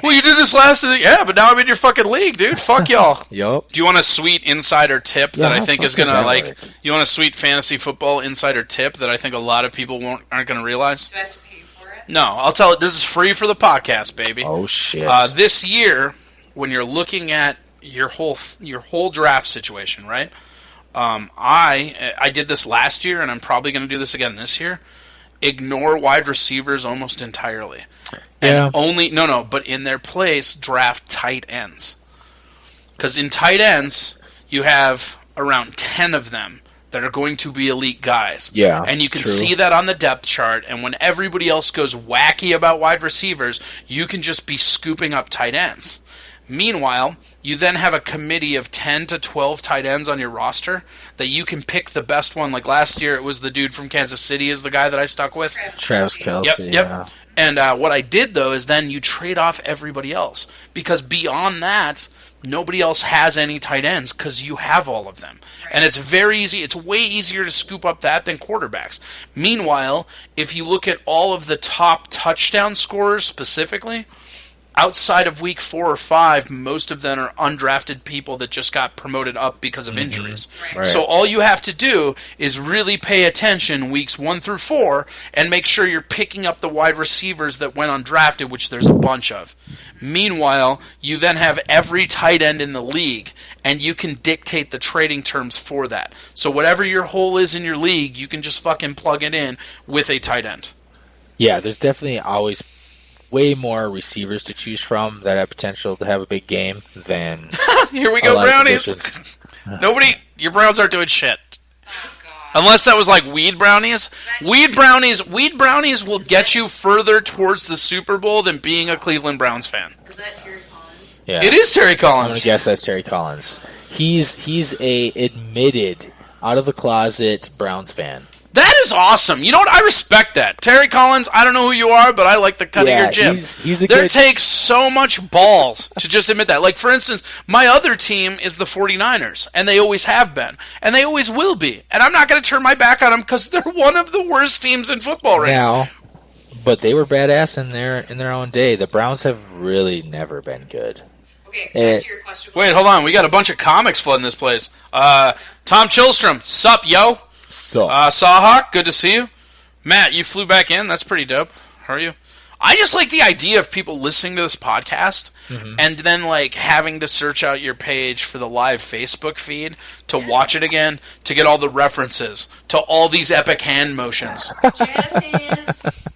Well, you did this last season. Yeah, but now I'm in your fucking league, dude. Fuck y'all. Yup. Do you want a sweet insider tip that I how think is fuck gonna that like? work? You want a sweet fantasy football insider tip that I think a lot of people aren't gonna realize? Do I have to pay for it? No, I'll tell it. This is free for the podcast, baby. Oh shit. This year, when you're looking at your whole draft situation, right? I did this last year, and I'm probably going to do this again this year. Ignore wide receivers almost entirely. Yeah. And but in their place, draft tight ends. Because in tight ends, you have around 10 of them that are going to be elite guys. Yeah, And you can true. see that on the depth chart, and when everybody else goes wacky about wide receivers, you can just be scooping up tight ends. Meanwhile, you then have a committee of 10 to 12 tight ends on your roster that you can pick the best one. Like last year, it was the dude from Kansas City is the guy that I stuck with. Travis Kelce. Yep. Yeah. And what I did, though, is then you trade off everybody else. Because beyond that, nobody else has any tight ends because you have all of them. And it's very easy. It's way easier to scoop up that than quarterbacks. Meanwhile, if you look at all of the top touchdown scorers specifically, outside of week 4 or 5, most of them are undrafted people that just got promoted up because of injuries. Right. So all you have to do is really pay attention weeks 1 through 4 and make sure you're picking up the wide receivers that went undrafted, which there's a bunch of. Meanwhile, you then have every tight end in the league, and you can dictate the trading terms for that. So whatever your hole is in your league, you can just fucking plug it in with a tight end. Yeah, there's definitely always way more receivers to choose from that have potential to have a big game than Here we a go, lot of brownies. positions. Your Browns aren't doing shit. Oh, God. Unless that was like weed brownies. Weed brownies will get you further towards the Super Bowl than being a Cleveland Browns fan. Is that Terry Collins? Yeah. It is Terry I'm gonna Collins. guess that's Terry Collins. He's a admitted out of the closet Browns fan. That is awesome. You know what? I respect that. Terry Collins, I don't know who you are, but I like the cut of your gym. He's a There good. takes so much balls to just admit that. Like, for instance, my other team is the 49ers, and they always have been, and they always will be. And I'm not going to turn my back on them because they're one of the worst teams in football right now. now, but they were badass in their own day. The Browns have really never been good. Okay, Eh. back to your question. Wait, hold on. We got a bunch of comics flooding this place. Tom Chillstrom, sup, yo? So Sawhawk, good to see you. Matt, you flew back in. That's pretty dope. How are you? I just like the idea of people listening to this podcast and then like having to search out your page for the live Facebook feed to watch it again, to get all the references to all these epic hand motions. Jazz hands.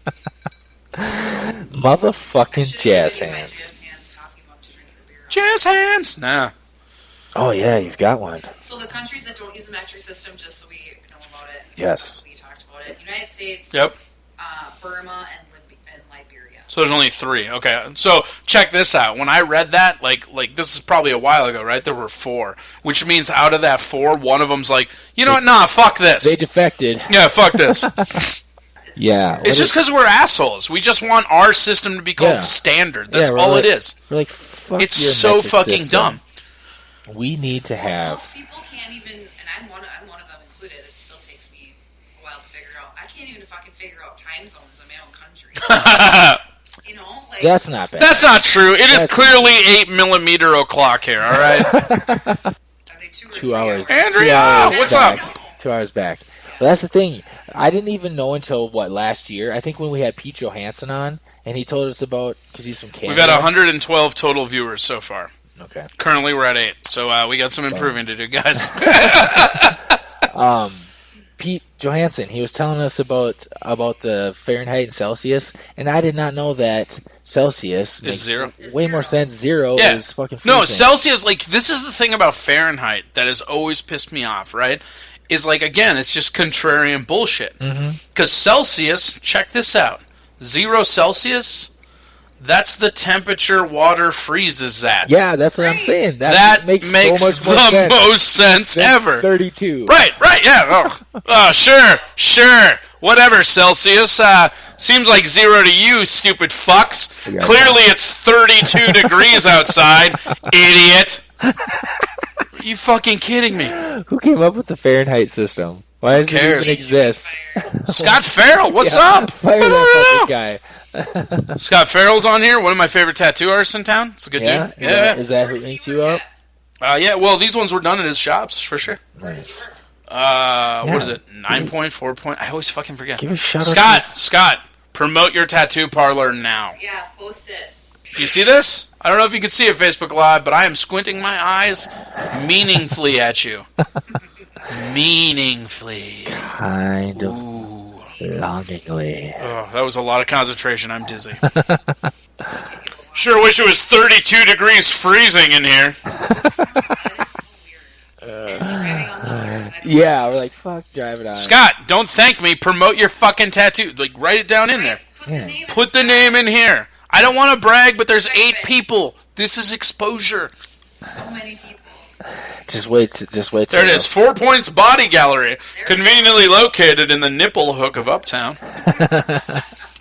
motherfucking jazz Should I give you my hands. Jazz hands coffee mug to drink your beer on? Jazz hands. Nah. Oh yeah, you've got one. So the countries that don't use the metric system, just so we know about it. Yes. We talked about it. United States, Yep. Burma, and Liberia. So there's only 3. Okay. So check this out. When I read that, like this is probably a while ago, right? There were 4, which means out of that 4, one of them's like, you know what? Nah, fuck this. They defected. Yeah, fuck this. Yeah. It's just because we're assholes. We just want our system to be called Yeah. standard. That's we're all like- it is. We're like, fuck It's your so metric fucking system. dumb. We need to have. Most people can't even, and I'm one of them included. It still takes me a while to figure out. I can't even fucking figure out time zones in my own country. You know, like That's not bad. That's not true. It is That's- clearly 8mm o'clock here, all right? are they 2 or 3 2 hours. Andrea, 2 hours what's back. up? 2 hours back. Well, that's the thing. I didn't even know until, last year? I think when we had Pete Johansson on, and he told us about, because he's from Canada. We've had 112 total viewers so far. Okay. Currently, we're at 8, so we got some improving to do, guys. Pete Johansson, he was telling us about the Fahrenheit and Celsius, and I did not know that Celsius makes 0. way more sense. 0 Yeah. is fucking No, freezing. Celsius, like, this is the thing about Fahrenheit that has always pissed me off, right? Is, like, again, it's just contrarian bullshit. Because Celsius, check this out. 0 Celsius, That's the temperature water freezes at. Yeah, that's what I'm saying. That makes so makes much more the sense most sense than ever. 32. Right, yeah. Oh, sure. Whatever, Celsius. Seems like 0 to you, stupid fucks. Clearly it's 32 degrees outside, idiot. Are you fucking kidding me? Who came up with the Fahrenheit system? Why does it even exist? Scott Farrell, what's up? Fire that fucking guy. Scott Farrell's on here, one of my favorite tattoo artists in town. It's a good dude. Is that who linked you up? Yeah, well, these ones were done at his shops, for sure. Nice. What is it? 9 point, 4 point? I always fucking forget. Give a shout out. Scott, promote your tattoo parlor now. Yeah, post it. Do you see this? I don't know if you can see it Facebook Live, but I am squinting my eyes meaningfully at you. Meaningfully. Kind of longingly. Oh, that was a lot of concentration. I'm dizzy. Sure wish it was 32 degrees freezing in here. That is so weird. Driving on the other side. Yeah, we're like, fuck driving on. Scott, don't thank me. Promote your fucking tattoo. Like, write it down in there. Put the name in here. I don't want to brag, but there's 8 people. This is exposure. So many people. Just wait. There it is. 4 Points Body Gallery, conveniently located in the nipple hook of Uptown.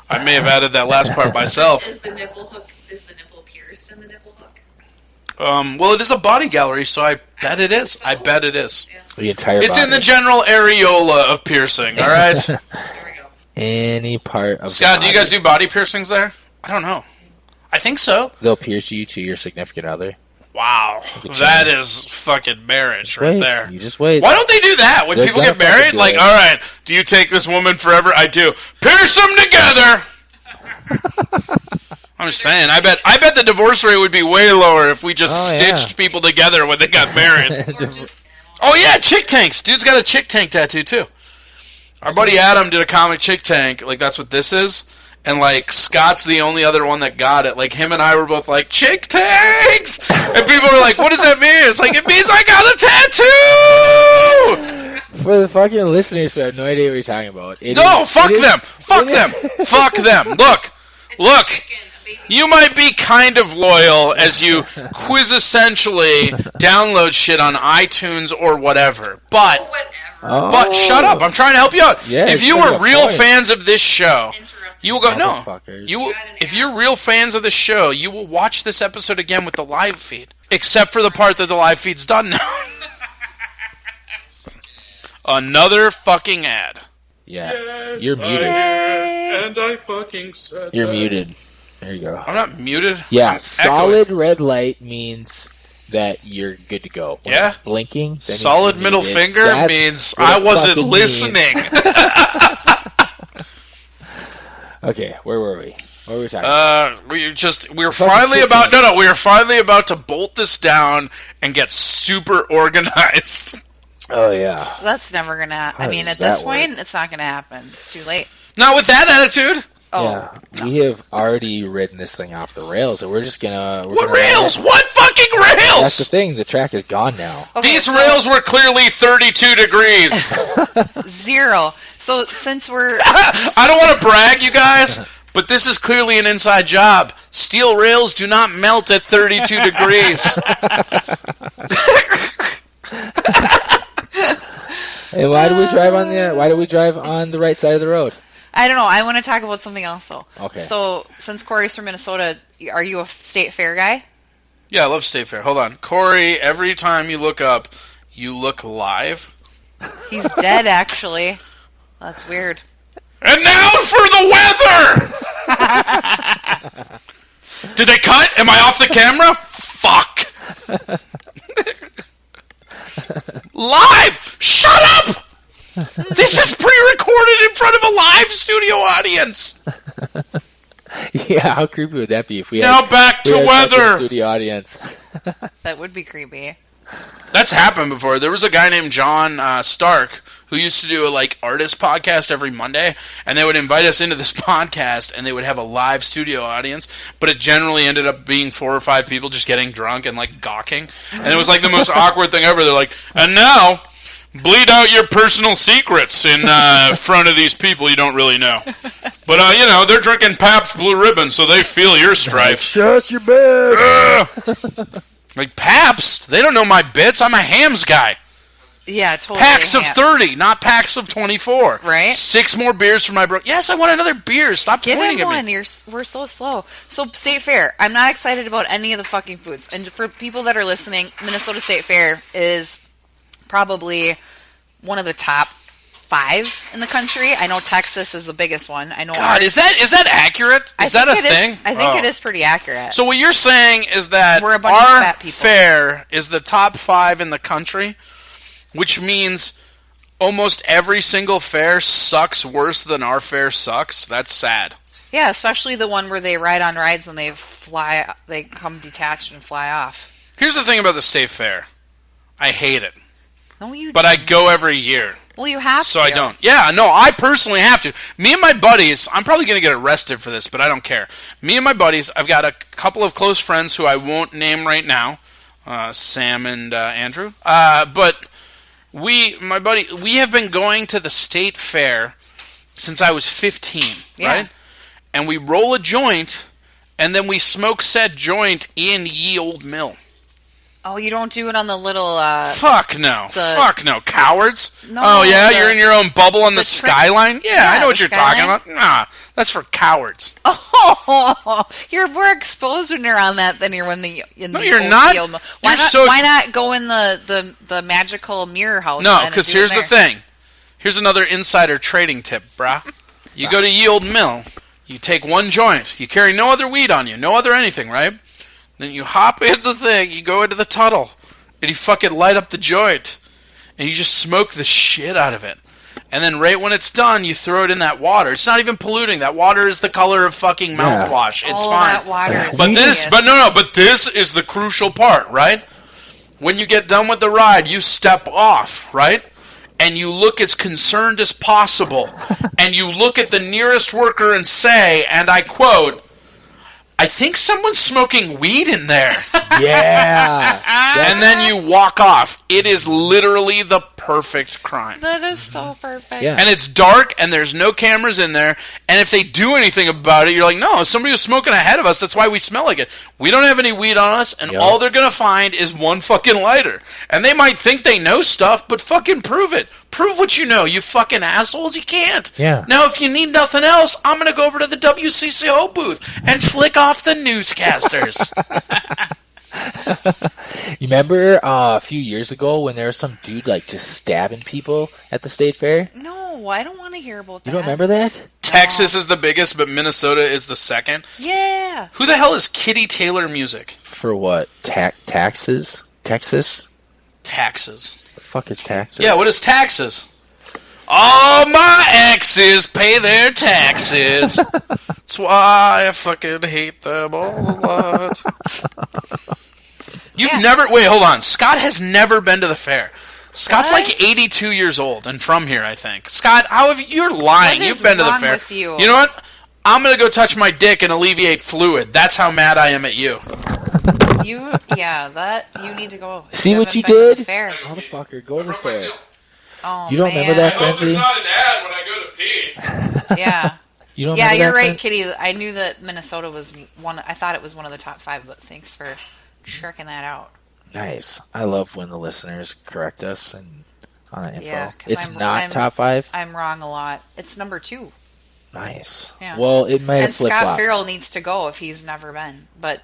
I may have added that last part myself. Is the nipple pierced in the nipple hook? Well, it is a body gallery, so I bet it is. Yeah. The entire It's body. in the general areola of piercing, all right? There we go. Any part of Scott, the do you body. guys do body piercings there? I don't know. I think so. They'll pierce you to your significant other. Wow. That is fucking marriage right there. You just wait. Why don't they do that when They're people gonna get married? fucking do Like, it. all right, do you take this woman forever? I do. Pierce them together! I'm just saying, I bet the divorce rate would be way lower if we just stitched people together when they got married. Or just Oh yeah, chick tanks. Dude's got a chick tank tattoo too. Our buddy Adam did a comic chick tank. Like, that's what this is. And, like, Scott's the only other one that got it. Like, him and I were both like, chick tanks! And people were like, what does that mean? It's like, it means I got a tattoo! For the fucking listeners who have no idea what you're talking about. Fuck them! Fuck them! Fuck them! Look! You might be kind of loyal as you quintessentially download shit on iTunes or whatever. But shut up. I'm trying to help you out. Yeah, if you were real fans of this show, you will go, no. Motherfuckers. If you're real fans of the show, you will watch this episode again with the live feed. Except for the part that the live feed's done now. Another fucking ad. Yeah. Yes, You're muted. And I fucking said You're that. muted. There you go. I'm not muted. Yeah, I'm solid echoing. red light means that you're good to go. When Yeah. it's blinking. That means Solid you're middle muted. finger That's means what I it wasn't fucking listening. means. Okay, where were we? What were we talking about? We were finally about we were finally about to bolt this down and get super organized. Oh, yeah. That's never gonna happen. I How mean, does at this that work? point, it's not gonna happen. It's too late. Not with that attitude. Oh, Yeah, we have already ridden this thing off the rails, and we're just gonna... What rails? What fucking rails? That's the thing. The track is gone now. okay, These so rails were clearly 32 degrees. 0. So since we're I don't want to brag, you guys, but this is clearly an inside job. Steel rails do not melt at 32 degrees. Hey, why do we drive on the right side of the road? I don't know. I want to talk about something else though. Okay. So since Corey's from Minnesota, are you a state fair guy? Yeah, I love State Fair. Hold on. Corey, every time you look up, you look live. He's dead, actually. That's weird. And now for the weather! Did they cut? Am I off the camera? Fuck! Live! Shut up! This is pre-recorded in front of a live studio audience! Yeah, how creepy would that be if we Now had, back to we had fucking weather! studio audience? That would be creepy. That's happened before. There was a guy named John Stark who used to do a artist podcast every Monday, and they would invite us into this podcast, and they would have a live studio audience, but it generally ended up being 4 or 5 people just getting drunk and gawking, and it was the most awkward thing ever. They're like, and now bleed out your personal secrets in front of these people you don't really know. But, they're drinking Pabst Blue Ribbon, so they feel your strife. Shut your bed. Like, Pabst? They don't know my bits. I'm a hams guy. Yeah, totally. Packs of 30, not packs of 24. Right? 6 more beers for my bro. Yes, I want another beer. Stop Give pointing him at one. me. We're so slow. So, State Fair. I'm not excited about any of the fucking foods. And for people that are listening, Minnesota State Fair is probably one of the top 5 in the country. I know Texas is the biggest one. I know. God, is that accurate? Is that a thing? I think it is pretty accurate. So what you're saying is that We're a bunch of our fat people. fair is the top 5 in the country, which means almost every single fair sucks worse than our fair sucks. That's sad. Yeah, especially the one where they ride on rides and they come detached and fly off. Here's the thing about the state fair. I hate it. No, you But I don't. go every year. Well, you have So to. I don't. Yeah, no, I personally have to. Me and my buddies, I'm probably going to get arrested for this, but I don't care. Me and my buddies, I've got a couple of close friends who I won't name right now, Sam and Andrew. But we have been going to the state fair since I was 15, right? And we roll a joint, and then we smoke said joint in ye old mill. Oh, you don't do it on the little... Fuck no. Fuck no. Cowards? No, oh, yeah? You're in your own bubble on the skyline? Yeah, I know what the you're skyline. talking about. Nah, that's for cowards. Oh, you're more exposed when you're on that than you're when the in No, the you're old not. field. You're Why not go in the magical mirror house? No, then because and do here's it the there? thing. Here's another insider trading tip, brah. You go to ye old mill, you take one joint, you carry no other weed on you, no other anything, right? Then you hop in the thing, you go into the tunnel, and you fucking light up the joint, and you just smoke the shit out of it. And then right when it's done, you throw it in that water. It's not even polluting. That water is the color of fucking mouthwash. It's All fine. that water is But this is the crucial part, right? When you get done with the ride, you step off, right? And you look as concerned as possible. And you look at the nearest worker and say, and I quote, I think someone's smoking weed in there. Yeah. And then you walk off. It is literally the perfect crime. That is so perfect. Yeah. And it's dark, and there's no cameras in there. And if they do anything about it, you're like, no, somebody was smoking ahead of us. That's why we smell like it. We don't have any weed on us, and all they're going to find is one fucking lighter. And they might think they know stuff, but fucking prove it. Prove what you know, you fucking assholes. You can't. Yeah. Now, if you need nothing else, I'm going to go over to the WCCO booth and flick off the newscasters. You remember a few years ago when there was some dude like just stabbing people at the state fair? No, I don't want to hear about that. You don't remember that? Texas is the biggest, but Minnesota is the second. Yeah. Who the hell is Kitty Taylor Music? For what? Taxes? Texas? Taxes. The fuck is taxes? Yeah, what is taxes? All my exes pay their taxes. That's why I fucking hate them all a lot. You've never... Wait, hold on. Scott has never been to the fair. Scott's like 82 years old and from here, I think. Scott, how have you... You're lying. What is You've been to the wrong fair. with you? You know what? I'm going to go touch my dick and alleviate fluid. That's how mad I am at you. You need to go. See what haven't you been to did? the fair. Motherfucker, go to the fair. Oh, You don't man. remember that, Frenzy? not an ad when I go to pee. Yeah. You don't Yeah, remember you're that, right, Frenzy? Kitty. I knew that Minnesota was one. I thought it was one of the top 5, but thanks for checking that out. Nice. I love when the listeners correct us and on the info. Yeah, 'cause It's I'm- not I'm- top 5? I'm wrong a lot. It's number 2. Nice. Yeah. Well, it might have And Scott flip-flopped. Farrell needs to go if he's never been. But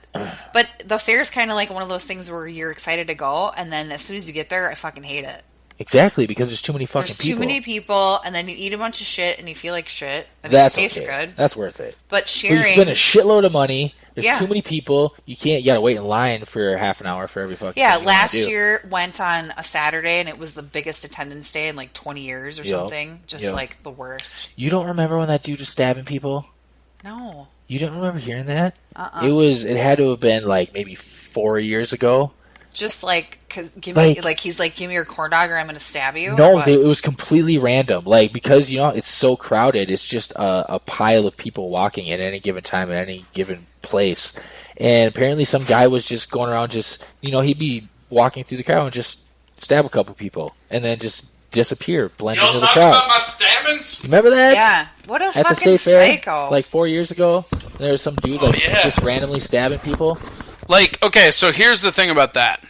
the fair's kind of like one of those things where you're excited to go, and then as soon as you get there, I fucking hate it. Exactly, because there's too many fucking There's people. too many people, and then you eat a bunch of shit, and you feel like shit. I mean, That's it tastes okay. good. That's worth it. But But sharing... you spend a shitload of money. There's Yeah. too many people. You gotta wait in line for half an hour for every fucking Yeah, thing you wanna last do. year went on a Saturday, and it was the biggest attendance day in like 20 years or Yup. something. Just Yup. like the worst. You don't remember when that dude was stabbing people? No. You don't remember hearing that? It had to have been like maybe 4 years ago. Just like, cause give me your corn dog or I'm gonna stab you. No, or what? it was completely random. Like, because, it's so crowded, it's just a pile of people walking at any given time at any given place. And apparently some guy was just going around he'd be walking through the crowd and just stab a couple people. And then just disappear, blend Y'all into the talking crowd. about my stammins? Remember that? Yeah. What a At the fucking state fair, psycho. like 4 years ago, there was some dude just randomly stabbing people. Like, okay, so here's the thing about that.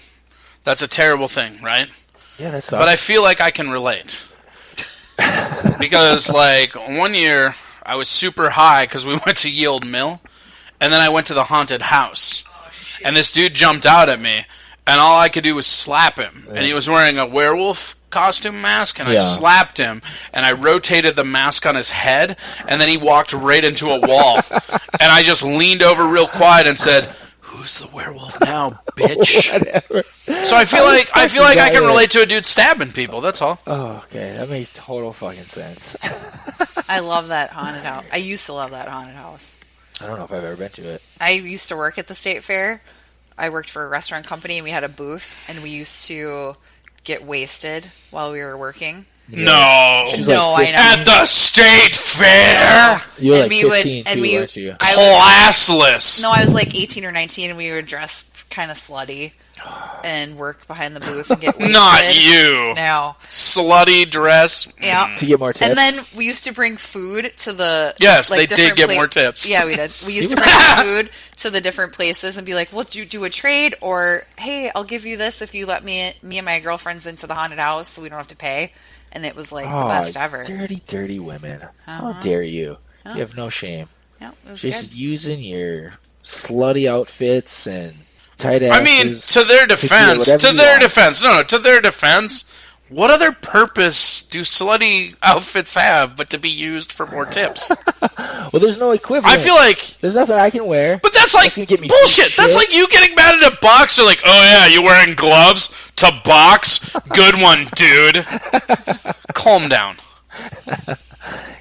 That's a terrible thing, right? Yeah, that sucks. But I feel like I can relate. Because, like, one year, I was super high because we went to Ye Olde Mill, and then I went to the haunted house. And this dude jumped out at me, and all I could do was slap him. And he was wearing a werewolf costume mask, and I slapped him, and I rotated the mask on his head, and then he walked right into a wall. And I just leaned over real quiet and said, "Who's the werewolf now, bitch?" Whatever. So I feel like I can relate to a dude stabbing people. That's all. Oh, okay, that makes total fucking sense. I love that haunted house. I used to love that haunted house. I don't know if I've ever been to it. I used to work at the state fair. I worked for a restaurant company, and we had a booth, and we used to get wasted while we were working. No. She's No, like I know. At the state fair. You were And like we would- 15 and too, we- weren't you? Classless. No, I was like 18 or 19, and we would dress kind of slutty and work behind the booth and get wasted. Not you. No. Slutty dress. Yeah. To get more tips. And then we used to bring food to the... Yes, like, they did different get more tips. Yeah, we did. We used to bring food to the different places and be like, "Well, do a trade?" Or, "Hey, I'll give you this if you let me and my girlfriends into the haunted house so we don't have to pay." And it was like the best ever. Dirty, dirty women. How dare you? You have no shame. Yeah, it was Just good. using your slutty outfits and tight asses. I mean, to their defense, to their defense, what other purpose do slutty outfits have but to be used for more tips? Well, there's no equivalent. I feel like, there's nothing I can wear. but that's like gonna get me bullshit. free That's shit. like you getting mad at a boxer, like, "Oh yeah, you wearing gloves to box? Good one, dude." Calm down.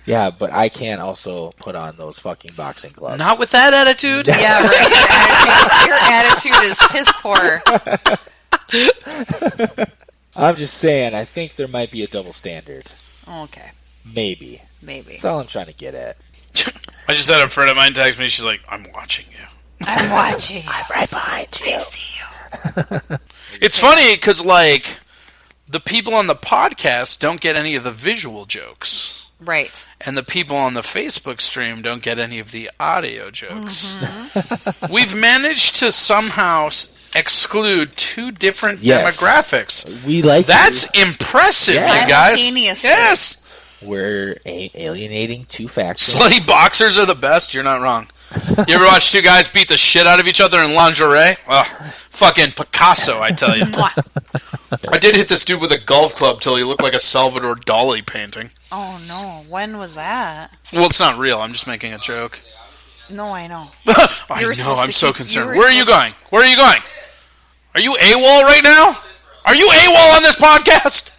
Yeah, but I can't also put on those fucking boxing gloves. Not with that attitude. Yeah, right. Your attitude is piss poor. I'm just saying, I think there might be a double standard. Okay, Maybe. maybe. That's all I'm trying to get at. I just had a friend of mine text me. She's like, "I'm watching you." I'm watching. I'm right behind you. I see you. It's funny because, like, the people on the podcast don't get any of the visual jokes. Right. And the people on the Facebook stream don't get any of the audio jokes. We've managed to somehow exclude two different Yes. demographics. We like That's impressive, Yeah. you guys. Simultaneously. Yes. We're alienating two factions. Slutty boxers are the best. You're not wrong. You ever watch two guys beat the shit out of each other in lingerie? Ugh, fucking Picasso, I tell you. Mwah. I did hit this dude with a golf club till he looked like a Salvador Dali painting. Oh no! When was that? Well, it's not real. I'm just making a joke. No, I know. I You were know. supposed I'm to so keep- concerned. you were Where are you supposed- going? Where are you going? Are you AWOL right now? Are you AWOL on this podcast?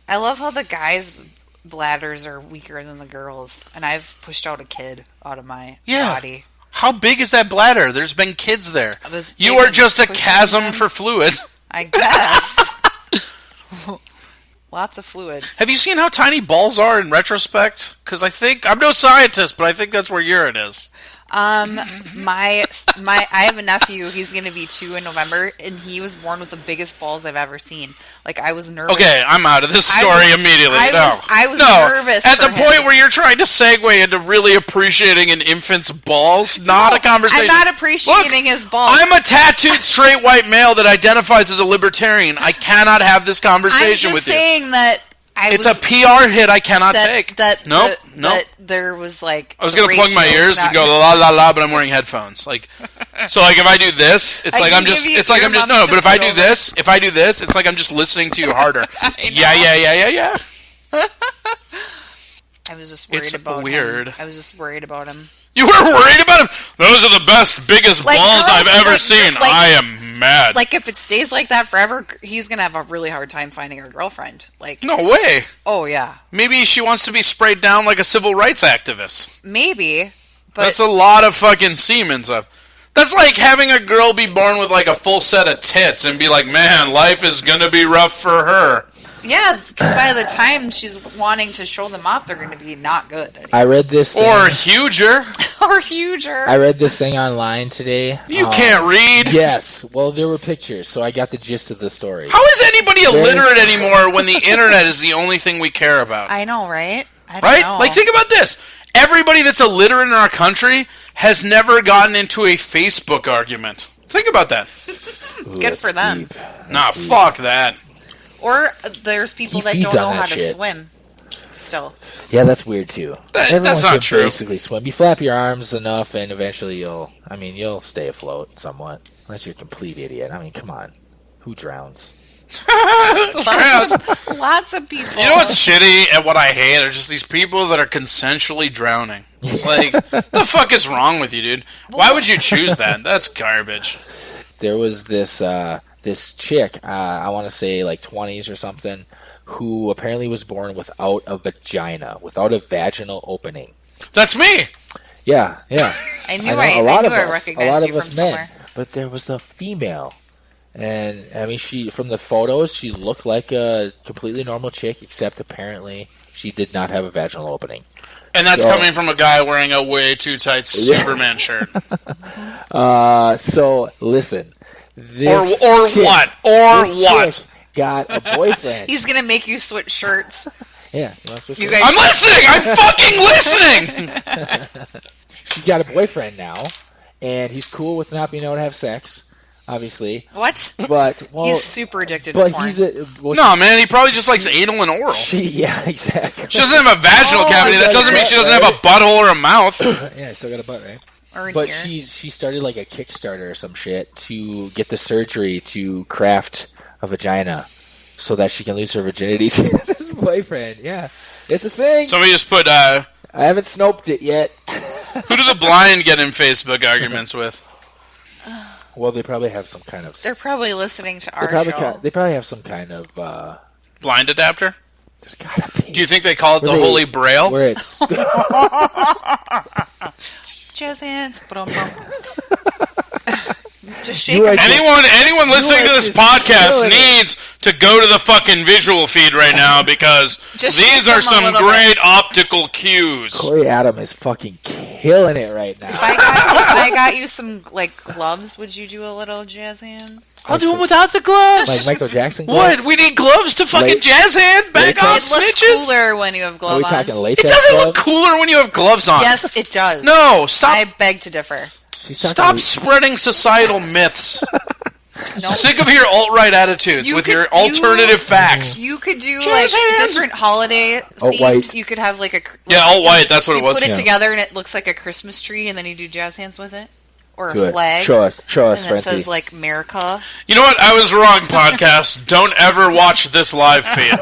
I love how the guys' bladders are weaker than the girls, and I've pushed out a kid out of my body. How big is that bladder? There's been kids there. Was You big are and just a pushing chasm them. for fluid. I guess. Lots of fluids. Have you seen how tiny balls are in retrospect? Because I think I'm no scientist, but I think that's where urine is. I have a nephew. He's going to be 2 in November, and he was born with the biggest balls I've ever seen. Like, I was nervous. Okay, I'm out of this story immediately. I was no. nervous At for the him. point where you're trying to segue into really appreciating an infant's balls, not a conversation. I'm not appreciating his balls. I'm a tattooed straight white male that identifies as a libertarian. I cannot have this conversation I'm with just you. saying that It's a PR hit I cannot take. Nope. That there was like. I was gonna plug my ears and go la la la, but I'm wearing headphones. Like, so like if I do this, it's I like can I'm just. give you It's like I'm just earmuffs no. to But if I put do over. this, it's like I'm just listening to you harder. know. Yeah. I was just worried It's about weird. him. I was just worried about him. You were worried about him. Those are the best, biggest Like balls girls, I've ever like- seen. like- I am mad. Like if it stays like that forever, he's gonna have a really hard time finding a girlfriend. Like, No way. oh yeah, Maybe she wants to be sprayed down like a civil rights activist. maybe. But That's a lot of fucking semen stuff. That's like having a girl be born with like a full set of tits and be like, man, life is gonna be rough for her. Yeah, because by the time she's wanting to show them off, they're going to be not good. I read this thing, Or huger. Or huger. I read this thing online today. You can't read. Yes. Well, there were pictures, so I got the gist of the story. How is anybody illiterate anymore when the internet is the only thing we care about? I know, right? I don't Right? know. Like, think about this. Everybody that's illiterate in our country has never gotten into a Facebook argument. Think about that. Ooh, Good that's for them. deep. Nah, fuck that. Or there's people He that feeds don't know on that how to shit. swim. Still. Yeah, that's weird too. Everyone That's can not true. basically swim. You flap your arms enough, and eventually you'll stay afloat somewhat. Unless you're a complete idiot. I mean, come on, who drowns? Lots of people. You know what's shitty and what I hate are just these people that are consensually drowning. It's like, the fuck is wrong with you, dude? Why would you choose that? That's garbage. There was this this chick, I want to say like 20s or something, who apparently was born without a vagina, without a vaginal opening. That's me. Yeah. I knew know I a lot of recognized you from somewhere. but there was a female, and I mean, she from the photos she looked like a completely normal chick, except apparently she did not have a vaginal opening. And that's So- coming from a guy wearing a way too tight Superman shirt. So listen, Or this chick, what? Or this what? chick got a boyfriend. He's going to make you switch shirts. Yeah, you wanna switch You it? guys- I'm listening! I'm fucking listening! She's got a boyfriend now, and he's cool with not being able to have sex, obviously. What? But well, He's super addicted to but porn. he's a well, No, man, he probably just likes anal and oral. yeah, exactly. She doesn't have a vaginal cavity. That doesn't mean she doesn't have a butthole or a mouth. Yeah, still got a butt, right? Or in But here. she started like a Kickstarter or some shit to get the surgery to craft a vagina so that she can lose her virginity to this boyfriend. Yeah, it's a thing. Somebody just put, I haven't snoped it yet. who do the blind get in Facebook arguments with? Well, they probably have some kind of. They're probably listening to They our probably, show. they probably have some kind of. Blind adapter? There's gotta be. Do you think they call it the Where they- Holy Braille? Where it's. Jazz hands. Just shake You are them. Anyone listening to are this just podcast killing it. needs to go to the fucking visual feed right now because Just these shake are them a some little great optical cues. Corey Adam is fucking killing it right now. If I got you some like gloves, would you do a little jazz hand? I'll do it without the gloves. Like Michael Jackson. What? gloves? We need gloves to fucking Late- jazz hand? Back latex? off, It looks snitches? cooler when you have Are we gloves talking on. latex It doesn't look gloves? cooler when you have gloves on. Yes, it does. No, stop. I beg to differ. She's talking Stop le- spreading societal myths. No. Sick of your alt-right attitudes You with could- your alternative facts. You could do Jazz like hands. different holiday Alt-white. themes. You could have like a Yeah, alt-white, that's what it you was. put it Yeah. together and it looks like a Christmas tree, and then you do jazz hands with it, or a Good. flag. Show us, and it Francie. says like America. You know what? I was wrong, podcast. Don't ever watch this live feed.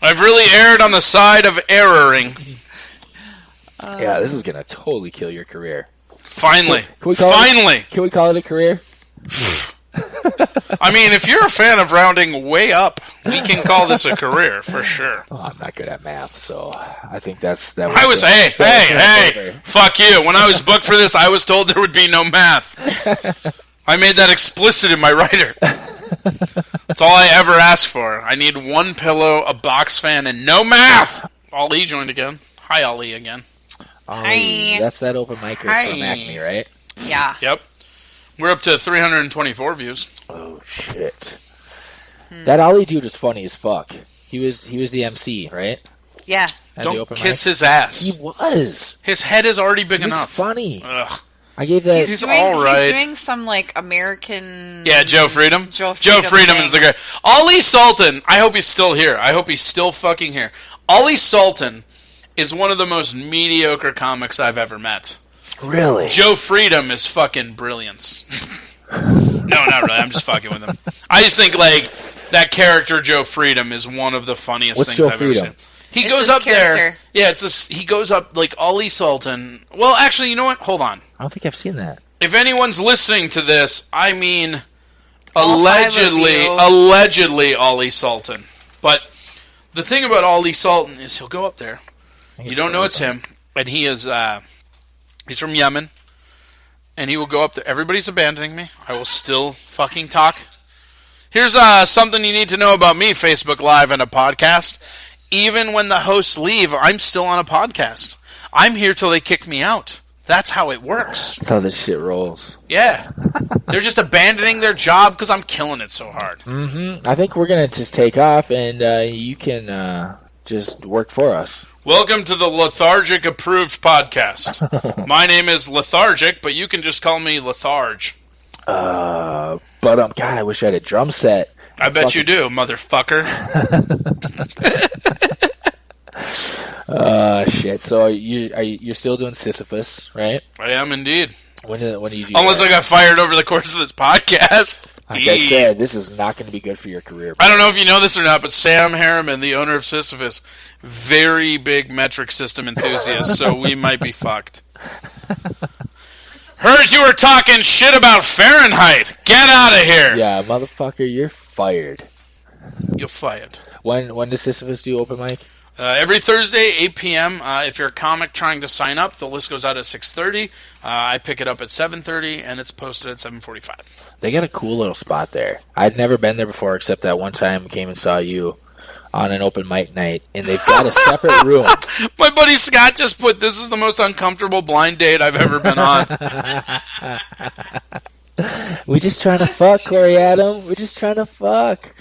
I've really erred on the side of erroring. Yeah, this is gonna totally kill your career. Finally. Can we call Finally. Can we call it a career? I mean, if you're a fan of rounding way up, we can call this a career for sure. Oh, I'm not good at math, so I think that. I was, hey, fuck you. When I was booked for this, I was told there would be no math. I made that explicit in my writer. That's all I ever ask for. I need one pillow, a box fan, and no math. Ollie joined again. Hi, Ollie again. Hi. That's that open micer from Hi. Acme, right? Yeah. Yep. We're up to 324 views. Oh shit! That Ollie dude is funny as fuck. He was the MC, right? Yeah. At the Don't open kiss mic? his ass. He was. His head is already big He's enough. funny. Ugh. I gave that. He's all right. He's doing some like American. Yeah, Joe Freedom. Joe Freedom thing. is the guy. Ollie Sultan. I hope he's still here. I hope he's still fucking here. Ollie Sultan is one of the most mediocre comics I've ever met. Really? Joe Freedom is fucking brilliance. No, not really. I'm just fucking with him. I just think like that character Joe Freedom is one of the funniest What's things Joe I've ever Freedom? seen. He It's goes his up there. character. Yeah, it's this. He goes up like Ollie Sultan. Well, actually, you know what? Hold on. I don't think I've seen that. If anyone's listening to this, I mean, All five of you. allegedly Ollie Sultan. But the thing about Ollie Sultan is he'll go up there. You don't know it's him, and he is he's from Yemen, and he will go up there. Everybody's abandoning me. I will still fucking talk. Here's something you need to know about me, Facebook Live and a podcast. Even when the hosts leave, I'm still on a podcast. I'm here till they kick me out. That's how it works. That's how this shit rolls. Yeah. They're just abandoning their job because I'm killing it so hard. Mm-hmm. I think we're going to just take off, and you can just work for us. Welcome to the Lethargic Approved Podcast. My name is Lethargic, but you can just call me Letharge. But God, I wish I had a drum set. I bet you do, motherfucker. Shit. So you're still doing Sisyphus, right? I am indeed. When do you do Unless that? I got fired over the course of this podcast. Like I said, this is not going to be good for your career. I don't know if you know this or not, but Sam Harriman, the owner of Sisyphus, very big metric system enthusiast, so we might be fucked. Heard you were talking shit about Fahrenheit. Get out of here. Yeah, motherfucker, you're fired. You're fired. When does Sisyphus do open mic? Every Thursday, 8 p.m. If you're a comic trying to sign up, the list goes out at 6:30. I pick it up at 7:30, and it's posted at 7:45. They got a cool little spot there. I'd never been there before, except that one time I came and saw you on an open mic night, and they've got a separate room. My buddy Scott just put, "This is the most uncomfortable blind date I've ever been on." We just trying to fuck, Corey Adam. We're just trying to fuck.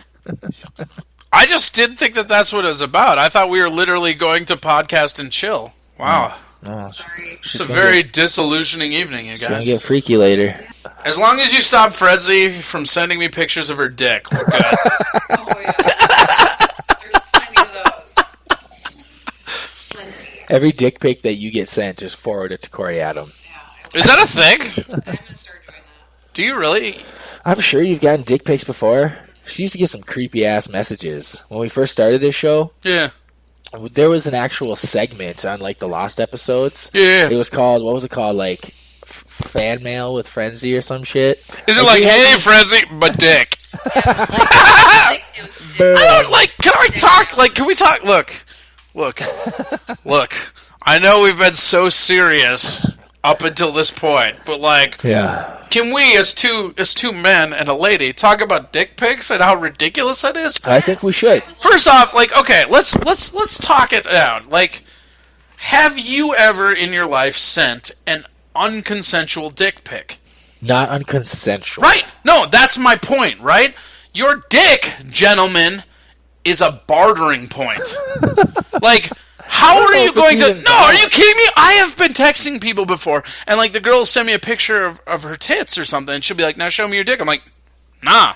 I just didn't think that that's what it was about. I thought we were literally going to podcast and chill. Wow. No, Sorry. It's a very disillusioning evening, you she's gonna guys. get freaky later. As long as you stop Fredzy from sending me pictures of her dick, we're good. Oh, yeah. There's plenty of those. Plenty. Every dick pic that you get sent, just forward it to Corey Adam. Yeah, Is that a thing? I'm going to start doing that. Do you really? I'm sure you've gotten dick pics before. She used to get some creepy ass messages when we first started this show. Yeah. There was an actual segment on like the Lost episodes. Yeah. It was called, what was it called? Like fan mail with Frenzy or some shit. Is it like, hey, Frenzy, but dick? It was I don't like. Can I talk? Like, can we talk? Look. I know we've been so serious up until this point, but like, Yeah. can we, as two men and a lady, talk about dick pics and how ridiculous that is? I think we should. First off, like, okay, let's talk it down. Like, have you ever in your life sent an unconsensual dick pic? Not unconsensual. Right. No, that's my point, right? Your dick, gentlemen, is a bartering point. Like, how are you going to... No, are you kidding me? I have been texting people before, and, like, the girl will send me a picture of her tits or something, and she'll be like, now show me your dick. I'm like, nah.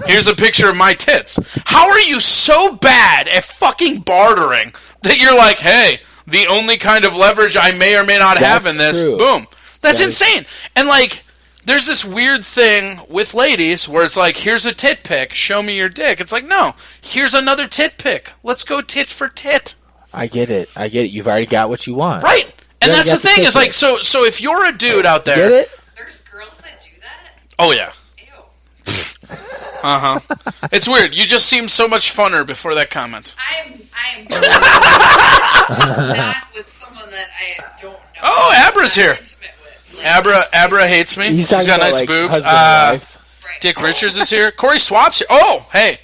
Here's a picture of my tits. How are you so bad at fucking bartering that you're like, hey, the only kind of leverage I may or may not have in this, true. boom. That's That is- insane. And, like... There's this weird thing with ladies where it's like, here's a tit pic, show me your dick. It's like, no, here's another tit pic. Let's go tit for tit. I get it. You've already got what you want. Right. And You already that's the got the thing, tit is like, pics. so if you're a dude out there. Get it? There's girls that do that? Oh, yeah. Ew. Uh-huh. It's weird. You just seemed so much funner before that comment. I am just not with someone that I don't know. Oh, Abra's here. Intimate with. Like, Abra hates me. He's She's talking got about, nice like, boobs. husband and wife. right. Dick Richards is here. Corey Swap's here. Oh, hey.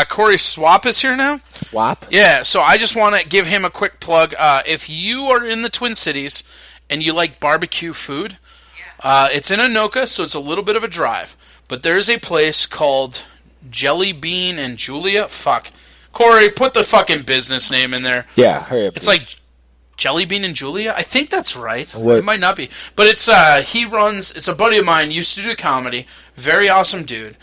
Corey Swap is here now. Swap? Yeah, so I just want to give him a quick plug. If you are in the Twin Cities and you like barbecue food, it's in Anoka, so it's a little bit of a drive. But there's a place called Jelly Bean and Julia. Fuck. Corey, put the fucking business name in there. Yeah, hurry up. It's like Jelly Bean and Julia? I think that's right. What? It might not be. But it's he runs, it's a buddy of mine, used to do comedy. Very awesome dude.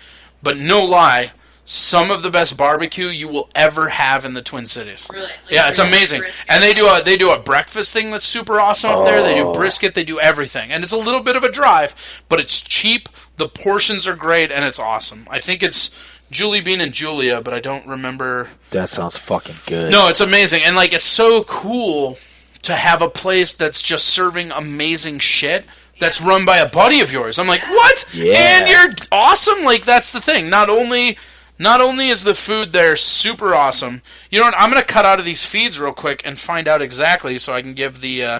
But no lie, some of the best barbecue you will ever have in the Twin Cities. Really? Like, Yeah, it's amazing. brisket. And they do a breakfast thing that's super awesome up there. They do brisket, they do everything. And it's a little bit of a drive, but it's cheap, the portions are great, and it's awesome. I think it's Julie Bean and Julia, but I don't remember. That sounds fucking good. No, it's amazing. And like, it's so cool to have a place that's just serving amazing shit that's run by a buddy of yours. I'm like, what? Yeah. And you're awesome? Like, that's the thing. Not only is the food there super awesome, you know what? I'm going to cut out of these feeds real quick and find out exactly so I can give the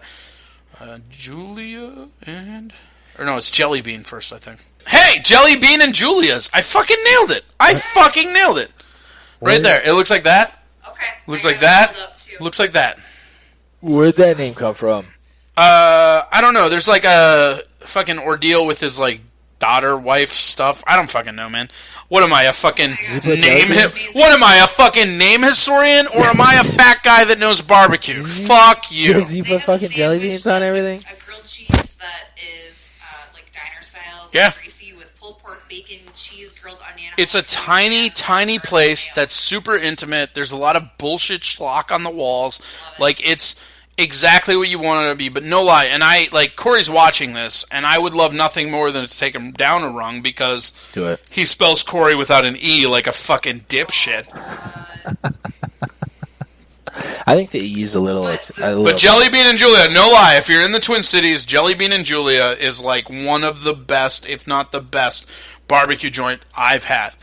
Julia and... Or no, it's Jelly Bean first, I think. Hey, Jelly Bean and Julia's. I fucking nailed it. Right there. It looks like that. Okay. Looks like that. Looks like that. Where'd that name come from? I don't know. There's like a fucking ordeal with his like daughter, wife stuff. I don't fucking know, man. What am I, a fucking What am I, a fucking name historian, or am I a fat guy that knows barbecue? Fuck you. Does he put fucking jelly beans on everything? A grilled cheese that is like diner style, Yeah. greasy with pulled pork, bacon, cheese, grilled onion. It's a tiny, tiny place that's super intimate. There's a lot of bullshit schlock on the walls. Like, it's exactly what you want it to be, but no lie. And Corey's watching this, and I would love nothing more than to take him down a rung because Do it. he spells Corey without an E like a fucking dipshit. I think the E is a little. But Jelly Bean and Julia, no lie, if you're in the Twin Cities, Jelly Bean and Julia is like one of the best, if not the best, barbecue joint I've had.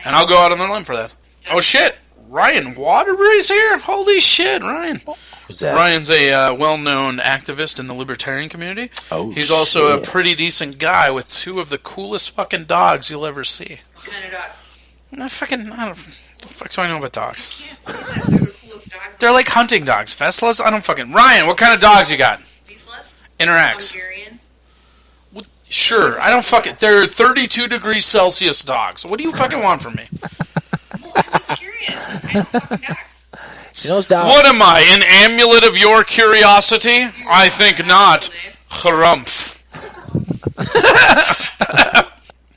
And I'll go out on the limb for that. Oh shit, Ryan Waterbury's here? Holy shit, Ryan. Who's that? Ryan's a well-known activist in the libertarian community. Oh, he's also shit. a pretty decent guy with two of the coolest fucking dogs you'll ever see. What kind of dogs? I don't. What the fuck do I know about dogs? You can't say that. They're the coolest dogs. They're like hunting dogs. Veslas? I don't fucking... Ryan, what kind of dogs you got? Beastless? Interacts. Hungarian? Sure, I don't fucking... They're 32 degrees Celsius dogs. What do you fucking want from me? Well, I'm just curious. I know fucking dogs. She knows dogs. What am I, an amulet of your curiosity? I think not. Harumph.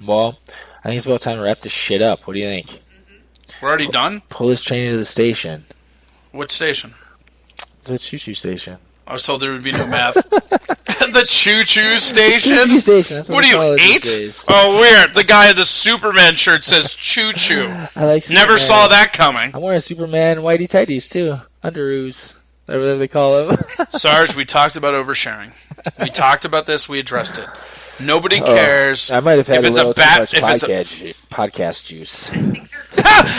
Well, I think it's about time to wrap this shit up. What do you think? We're already done? Pull this train into the station. Which station? The choo-choo station. I was told there would be no math. The choo-choo station? Choo-choo station. That's What are they you, call it these 8? days. Oh, weird. The guy in the Superman shirt says choo-choo. I like Superman. Never saw that coming. I'm wearing Superman whitey tighties too. Underoos. Whatever they call them. Sarge, we talked about oversharing. We talked about this. We addressed it. Nobody cares. I might have had if a it's little a bat, too if much it's podcast juice. I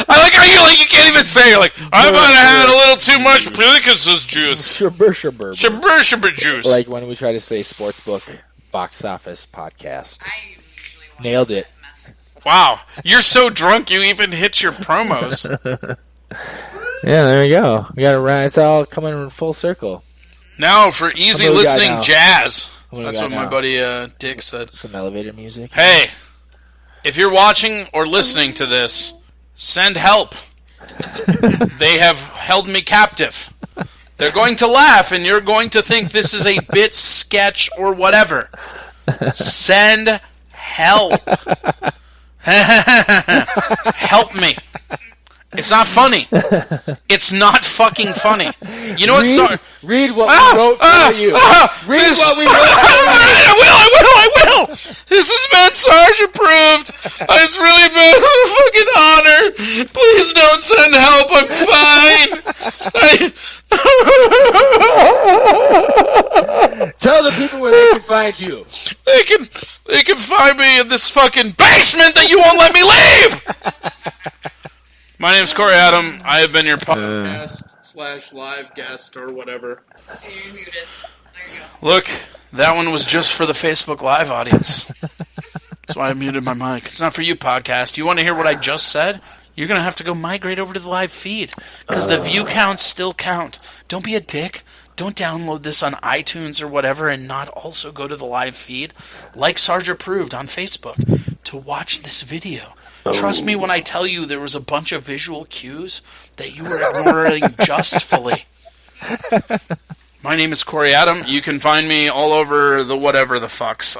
like how you can't even say it. Like, I might have had a little too much Pegasus juice. Shabber Juice. Like when we try to say SportsBook box office podcast. Nailed it. Wow, you're so drunk you even hit your promos. Yeah, there we go. We got it right. It's all coming in full circle. Now for easy What do we got listening now? jazz. What do we That's got what my now? buddy Dick said. Some elevator music. Hey, if you're watching or listening to this, send help. They have held me captive. They're going to laugh, and you're going to think this is a bit sketch or whatever. Send help. Help me. It's not funny. It's not fucking funny. You know what? Read what we wrote for you. Read what we wrote for you. I will. This has been Sarge approved. It's really been a fucking honor. Please don't send help. I'm fine. Tell the people where they can find you. They can find me in this fucking basement that you won't let me leave. My name's Corey Adam. I have been your podcast / live guest or whatever. You're muted. There you go. Look, that one was just for the Facebook Live audience. That's why I muted my mic. It's not for you, podcast. You want to hear what I just said? You're going to have to go migrate over to the live feed. Because the view counts still count. Don't be a dick. Don't download this on iTunes or whatever and not also go to the live feed. Like Sarge approved on Facebook to watch this video. Trust me when I tell you there was a bunch of visual cues that you were ignoring justfully. My name is Corey Adam. You can find me all over the whatever the fucks.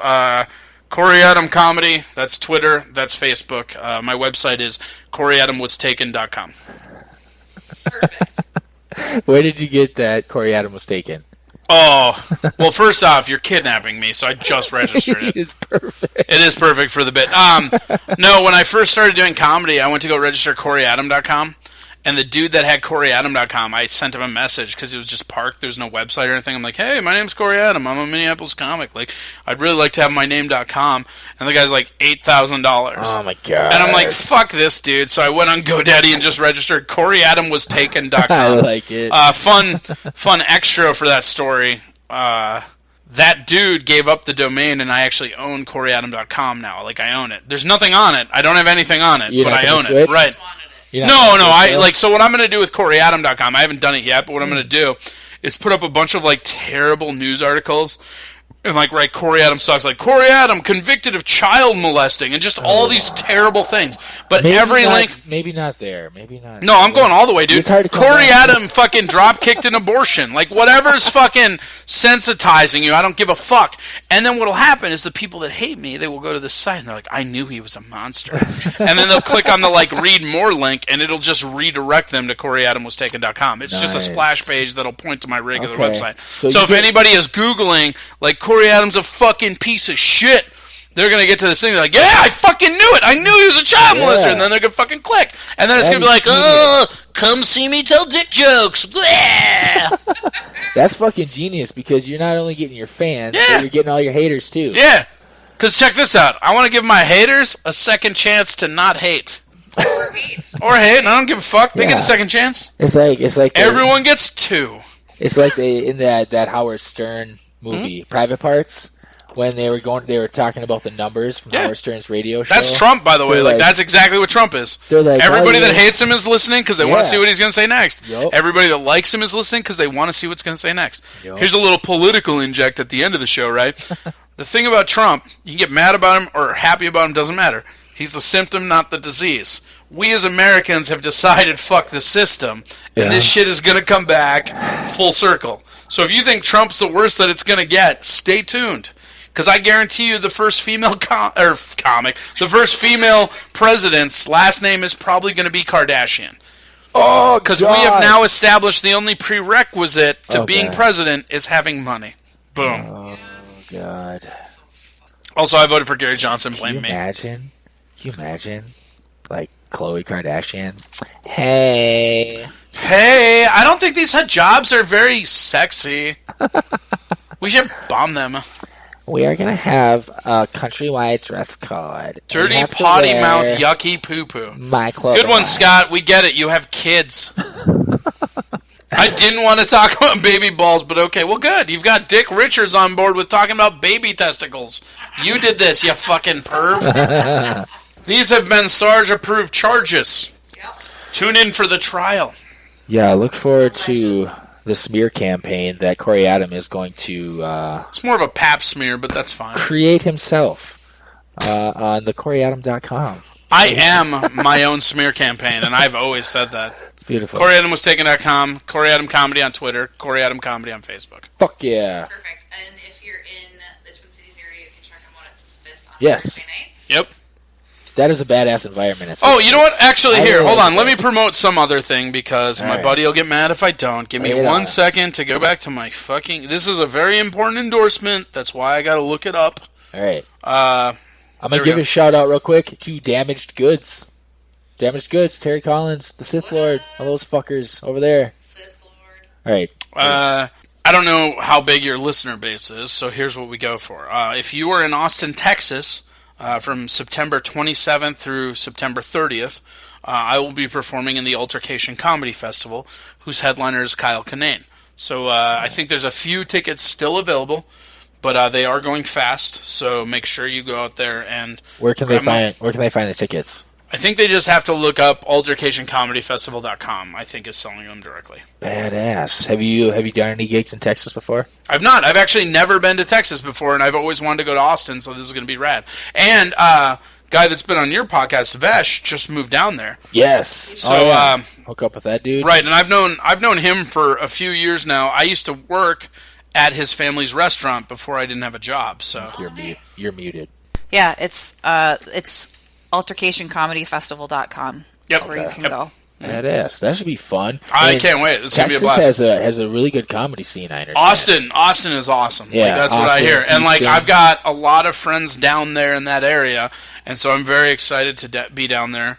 Corey Adam Comedy. That's Twitter. That's Facebook. My website is CoreyAdamWasTaken.com. Perfect. Where did you get that Corey Adam was taken? Oh, well, first off, you're kidnapping me, so I just registered it. It's perfect. It is perfect for the bit. No, when I first started doing comedy, I went to go register CoreyAdam.com, and the dude that had CoreyAdam.com, I sent him a message because it was just parked. There was no website or anything. I'm like, hey, my name's Corey Adam. I'm a Minneapolis comic. Like, I'd really like to have my name.com. And the guy's like, $8,000. Oh, my God. And I'm like, fuck this, dude. So I went on GoDaddy and just registered CoreyAdamWasTaken.com. I like it. Fun extra for that story. that dude gave up the domain, and I actually own CoreyAdam.com now. Like, I own it. There's nothing on it. I don't have anything on it, but I own it. Right. So what I'm going to do with CoreyAdam.com, I haven't done it yet, but what I'm going to do is put up a bunch of, like, terrible news articles and, like, write Corey Adam sucks. Like, Corey Adam convicted of child molesting and just all these terrible things. But link... Maybe not there. Maybe not. No, I'm going all the way, dude. Corey Adam fucking drop-kicked an abortion. Like, whatever's fucking sensitizing you, I don't give a fuck. And then what'll happen is the people that hate me, they will go to this site and they're like, I knew he was a monster. And then they'll click on the, like, read more link, and it'll just redirect them to CoreyAdamWasTaken.com. It's just a splash page that'll point to my regular website. So if anybody is Googling, like, Corey Adam's a fucking piece of shit, they're going to get to this thing, they're like, yeah, I fucking knew it! I knew he was a child molester! And then they're going to fucking click. And then it's going to be like, oh, come see me tell dick jokes! That's fucking genius, because you're not only getting your fans, but you're getting all your haters, too. Yeah! Because check this out. I want to give my haters a second chance to not hate. Or hate. I don't give a fuck. They get a second chance. It's like everyone gets two. It's like in that Howard Stern movie, Private Parts, when they were talking about the numbers from Howard Stern's radio show. That's Trump, by the way. Like, that's exactly what Trump is. Like, everybody that hates him is listening because they want to see what he's going to say next. Yep. Everybody that likes him is listening because they want to see what's going to say next. Yep. Here's a little political inject at the end of the show, right? The thing about Trump, you can get mad about him or happy about him, doesn't matter. He's the symptom, not the disease. We as Americans have decided, fuck the system, and this shit is going to come back full circle. So if you think Trump's the worst that it's going to get, stay tuned. Because I guarantee you the first female the first female president's last name is probably going to be Kardashian. Oh, because we have now established the only prerequisite to being president is having money. Boom. Oh, God. Also, I voted for Gary Johnson. Blame me. Can you imagine? Like, Khloe Kardashian. Hey, I don't think these jobs are very sexy. We should bomb them. We are going to have a countrywide dress code. Dirty potty mouth, yucky poo-poo. My clothes. Good one, Scott. We get it. You have kids. I didn't want to talk about baby balls, but okay. Well, good. You've got Dick Richards on board with talking about baby testicles. You did this, you fucking perv. These have been Sarge-approved charges. Yep. Tune in for the trial. Yeah, I look forward to the smear campaign that Corey Adam is going to... it's more of a pap smear, but that's fine. ...create himself on the CoreyAdam.com. I am my own smear campaign, and I've always said that. It's beautiful. CoreyAdamWasTaken.com, Corey Adam Comedy on Twitter, Corey Adam Comedy on Facebook. Fuck yeah. Perfect. And if you're in the Twin Cities area, you can check out What's Fist on Thursday nights. Yep. That is a badass environment. Oh, you know what? Actually, here, hold on. Let me promote some other thing because my buddy will get mad if I don't. Give me 1 second to go back to my fucking... This is a very important endorsement. That's why I got to look it up. All right. I'm going to give a shout-out real quick to Damaged Goods. Damaged Goods, Terry Collins, the Sith Lord, all those fuckers over there. Sith Lord. All right. I don't know how big your listener base is, so here's what we go for. If you are in Austin, Texas... from September 27th through September 30th, I will be performing in the Altercation Comedy Festival, whose headliner is Kyle Kinane. So I think there's a few tickets still available, but they are going fast. So make sure you go out there and where can they find the tickets? I think they just have to look up altercationcomedyfestival.com. I think is selling them directly. Badass. Have you done any gigs in Texas before? I've not. I've actually never been to Texas before, and I've always wanted to go to Austin, so this is going to be rad. And guy that's been on your podcast, Vesh, just moved down there. Yes. So hook up with that dude. Right, and I've known him for a few years now. I used to work at his family's restaurant before I didn't have a job. So you're muted. Yeah, it's altercationcomedyfestival.com. Yep. That's where you can go. Badass. That should be fun. I can't wait. It's going to be a blast. Texas has a really good comedy scene, I understand. Austin is awesome. Yeah, like, that's Austin, what I hear. And Houston. I've got a lot of friends down there in that area, and so I'm very excited to be down there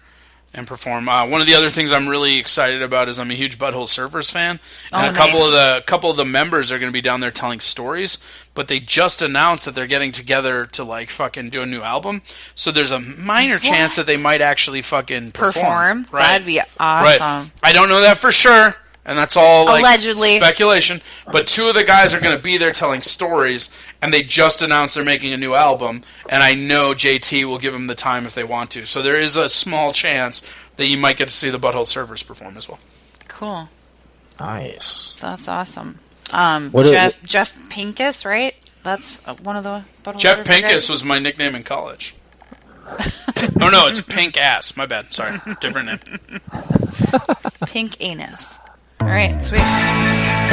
and perform. One of the other things I'm really excited about is I'm a huge Butthole Surfers fan, and a couple of the members are going to be down there telling stories. But they just announced that they're getting together to fucking do a new album. So there's a minor chance that they might actually fucking perform. Right. That'd be awesome. Right. I don't know that for sure, and that's all like Allegedly. speculation. But 2 of the guys are going to be there telling stories, and they just announced they're making a new album. And I know JT will give them the time if they want to. So there is a small chance that you might get to see the Butthole Surfers perform as well. Cool. Nice. That's awesome. What Jeff Pincus, right? That's one of the Butthole Jeff Surfer Pincus guys? was my nickname in college. Oh no, it's Pink Ass. My bad. Sorry, different name. Pink Anus. All right, sweet.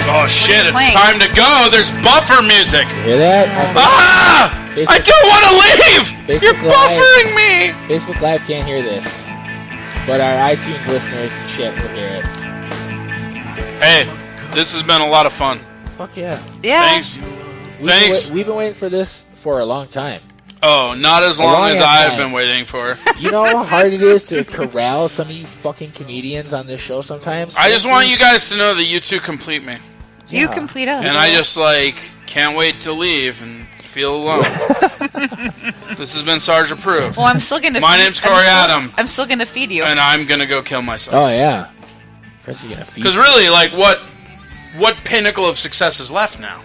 Oh shit! It's playing? time to go. There's buffer music. Hear that? Ah! I don't want to leave. Facebook You're Live. buffering me. Facebook Live can't hear this, but our iTunes listeners and shit will hear it. Hey, this has been a lot of fun. Fuck yeah. Yeah. Thanks. Thanks. We've been waiting for this for a long time. Oh, not as long as long I've time. been waiting for. You know how hard it is to corral some of you fucking comedians on this show sometimes? I just want you guys to know that you 2 complete me. You Yeah. complete us. And I just, can't wait to leave and feel alone. This has been Sarge Approved. Well, I'm still gonna. My name's Corey Adam. I'm still gonna feed you. And I'm going to go kill myself. Oh, yeah. Chris is going to feed Because really, what pinnacle of success is left now?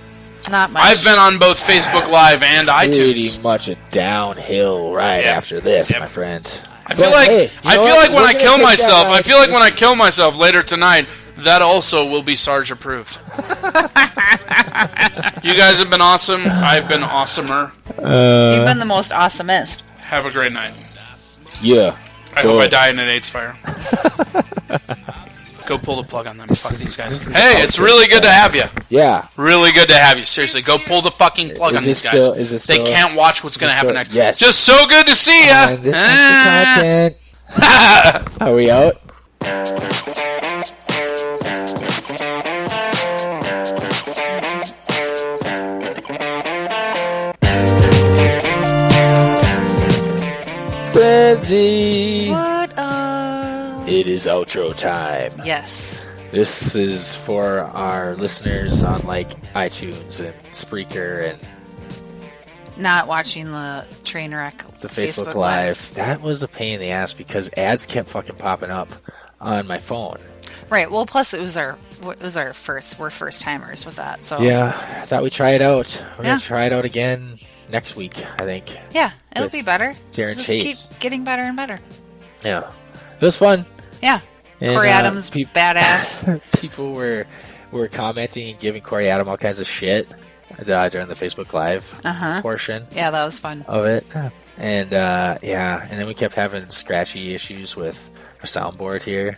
Not much. I've been on both Facebook Live and pretty iTunes. much a downhill ride Yep. after this, Yep. my friend. I feel But, like hey, you know when what? I We're gonna kill take that myself, I ride. feel like when I kill myself later tonight, that also will be Sarge Approved. You guys have been awesome. I've been awesomer. You've been the most awesomest. Have a great night. Yeah. I Cool. hope I die in an AIDS fire. Go pull the plug on them. Fuck these guys. Hey, it's really good to have you. Yeah. Really good to have you. Seriously, go pull the fucking plug on these guys. They can't watch what's going to happen next. Yes. Just so good to see ya. And this is the content. Are we out? Frenzy. What up? It is outro time. Yes. This is for our listeners on iTunes and Spreaker and Not watching the train wreck. the Facebook Live. That was a pain in the ass because ads kept fucking popping up on my phone. Right. Well, plus we're first timers with that. So Yeah, I thought we'd try it out. We're Yeah. gonna try it out again next week, I think. yeah, it'll With be better. Darren Just Chase. keep getting better and better. Yeah, it was fun. Yeah. And, Corey Adams, peop- badass. People were commenting and giving Corey Adam all kinds of shit during the Facebook Live portion Yeah, that was fun. of it. And and then we kept having scratchy issues with our soundboard here.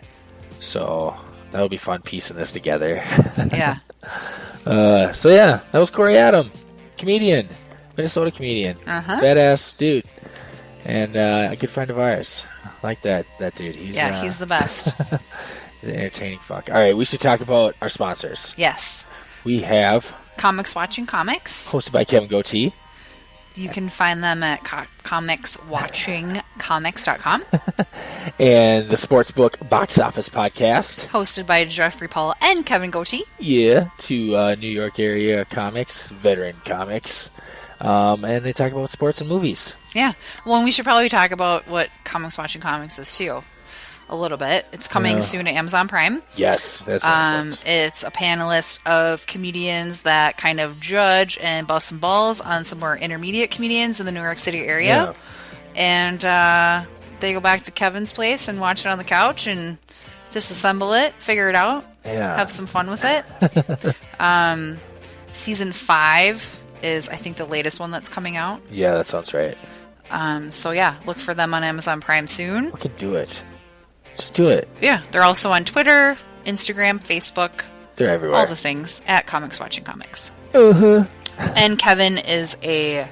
So that'll be fun piecing this together. Yeah. So yeah, that was Corey Adam, comedian, Minnesota comedian, badass dude, and a good friend of ours. I like that dude. He's the best. He's an entertaining fuck. All right, we should talk about our sponsors. Yes. We have Comics Watching Comics. hosted by Kevin Goatee. You can find them at comicswatchingcomics.com. And the SportsBook Box Office Podcast. Hosted by Jeffrey Paul and Kevin Goatee. Yeah, two New York area comics, veteran comics. And they talk about sports and movies. Yeah. Well, and we should probably talk about what Comics Watching Comics is too. A little bit. It's coming soon to Amazon Prime. Yes, that's It's a panelist of comedians that kind of judge and bust some balls on some more intermediate comedians in the New York City area. And they go back to Kevin's place and watch it on the couch and disassemble it, figure it out, have some fun with it. Season 5 is, I think, the latest one that's coming out. Yeah, that sounds right. So yeah, look for them on Amazon Prime soon. We can do it. Just do it. Yeah, they're also on Twitter, Instagram, Facebook, They're everywhere. all the things at Comics Watching Comics. Uh-huh. And Kevin is a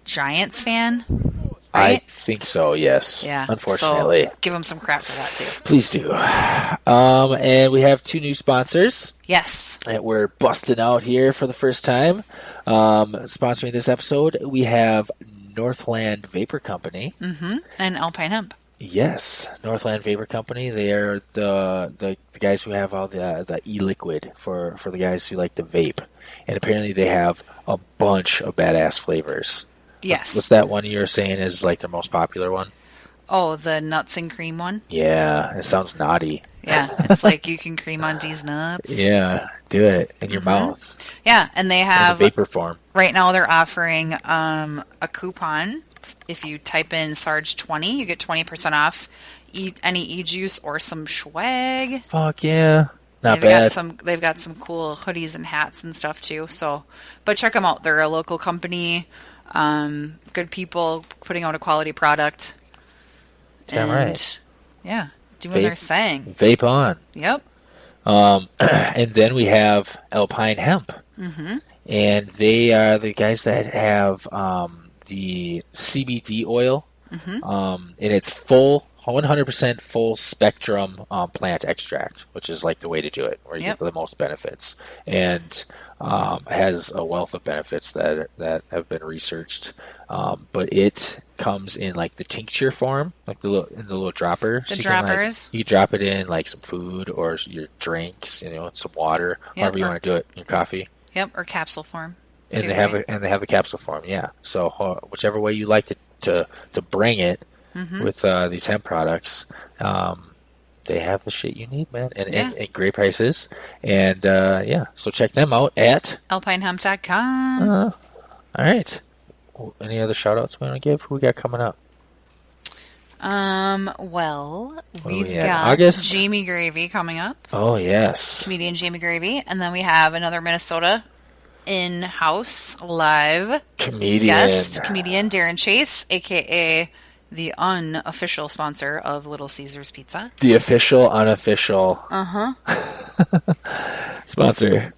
Giants fan, I right? think so, yes. Yeah. Unfortunately. So give him some crap for that too. Please do. And we have 2 new sponsors Yes. that we're busting out here for the first time. Sponsoring this episode, we have Northland Vapor Company. And Alpine Hemp. Yes, Northland Vapor Company. They are the guys who have all the e-liquid for the guys who like to vape. And apparently they have a bunch of badass flavors. Yes. What's that one you were saying is like the most popular one? Oh, the nuts and cream one? Yeah, it sounds naughty. Yeah, it's like you can cream on these nuts. Yeah, do it in your mouth. Yeah, and they In have, vapor form. right now they're offering a coupon. If you type in Sarge20, you get 20% off any e-juice or some swag. Fuck yeah. Not They've bad. They've got some cool hoodies and hats and stuff too. So, but check them out. They're a local company. Good people putting out a quality product. Damn right. Yeah, doing their thing. Vape on. Yep. And then we have Alpine Hemp. Mm-hmm. And they are the guys that have the CBD oil. Mm-hmm. And it's 100% full spectrum plant extract, which is like the way to do it, where you get the most benefits. And has a wealth of benefits that have been researched. But it comes in like the tincture form, like in the little dropper. The so droppers. You drop it in like some food or your drinks, some water, however you want to do it, your coffee. Yep, or capsule form. And they have the capsule form, yeah. So whichever way you like to bring it with these hemp products, they have the shit you need, man, and great prices. And so check them out at alpinehemp.com. All right. Any other shout outs we want to give? Who we got coming up? Well, we've got August? Jamie Gravy coming up. Oh, yes. Comedian Jamie Gravy. And then we have another Minnesota in-house live guest, comedian Darren Chase, a.k.a. the unofficial sponsor of Little Caesars Pizza. The official, unofficial sponsor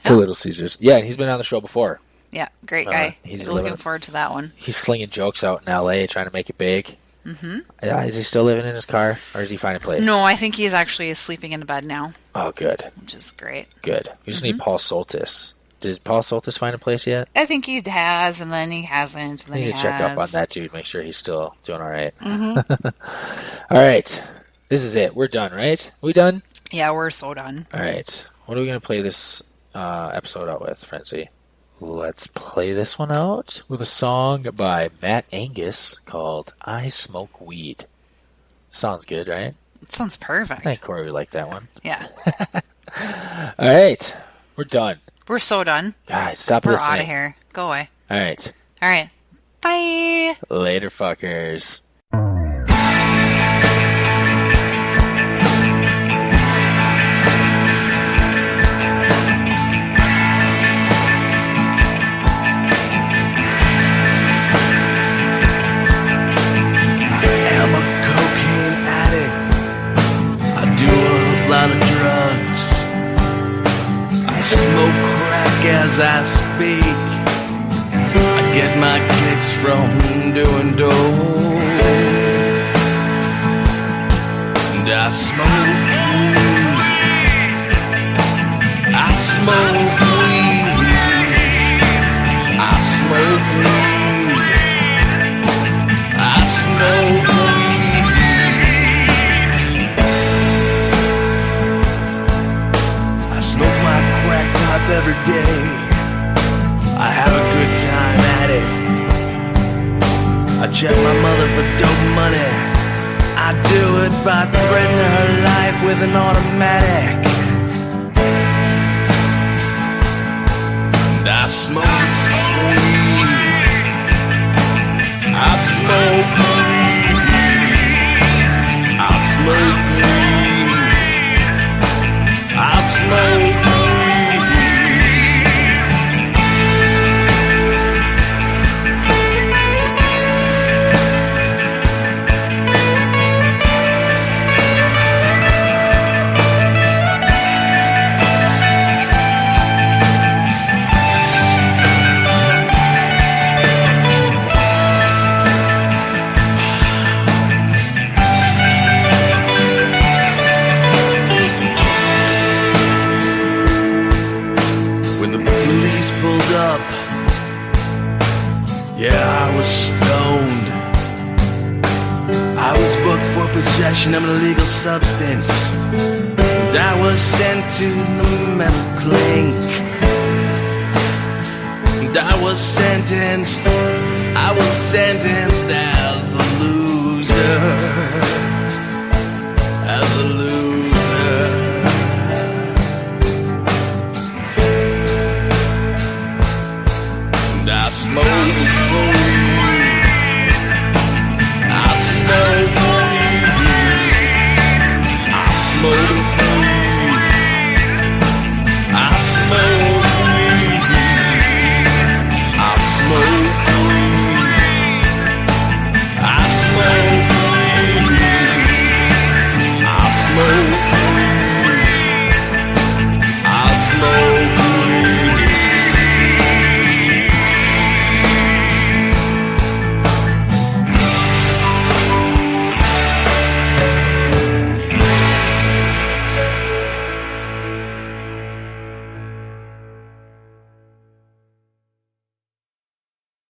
to Little Caesars. Yeah, and he's been on the show before. Yeah, great guy. He's looking forward to that one. He's slinging jokes out in L.A., trying to make it big. Mm-hmm. Is he still living in his car, or is he finding a place? No, I think he's actually sleeping in the bed now. Oh, good. Which is great. Good. We just need Paul Soltis. Did Paul Soltis find a place yet? I think he has, and then he hasn't, and then he has. Check up on that dude, make sure he's still doing all right. All right. This is it. We're done, right? We done? Yeah, we're so done. All right. What are we going to play this episode out with, Frenzy? Let's play this one out with a song by Matt Angus called I Smoke Weed. Sounds good, right? It sounds perfect. I think Corey would like that one. Yeah. All right. We're done. We're so done. God, stop We're listening. out of here. Go away. All right. All right. Bye. Later, fuckers. As I speak, I get my kicks from doing dope, and I smoke weed. I smoke weed. I smoke weed. I smoke weed. I smoke my crack pipe every day. I have a good time at it. I check my mother for dope money. I do it by threatening her life with an automatic. And I smoke weed. I smoke weed. I smoke weed. I smoke weed. Yeah, I was stoned. I was booked for possession of an illegal substance, and I was sent to the metal clink. And I was sentenced as a loser. better as a loser. And I smoke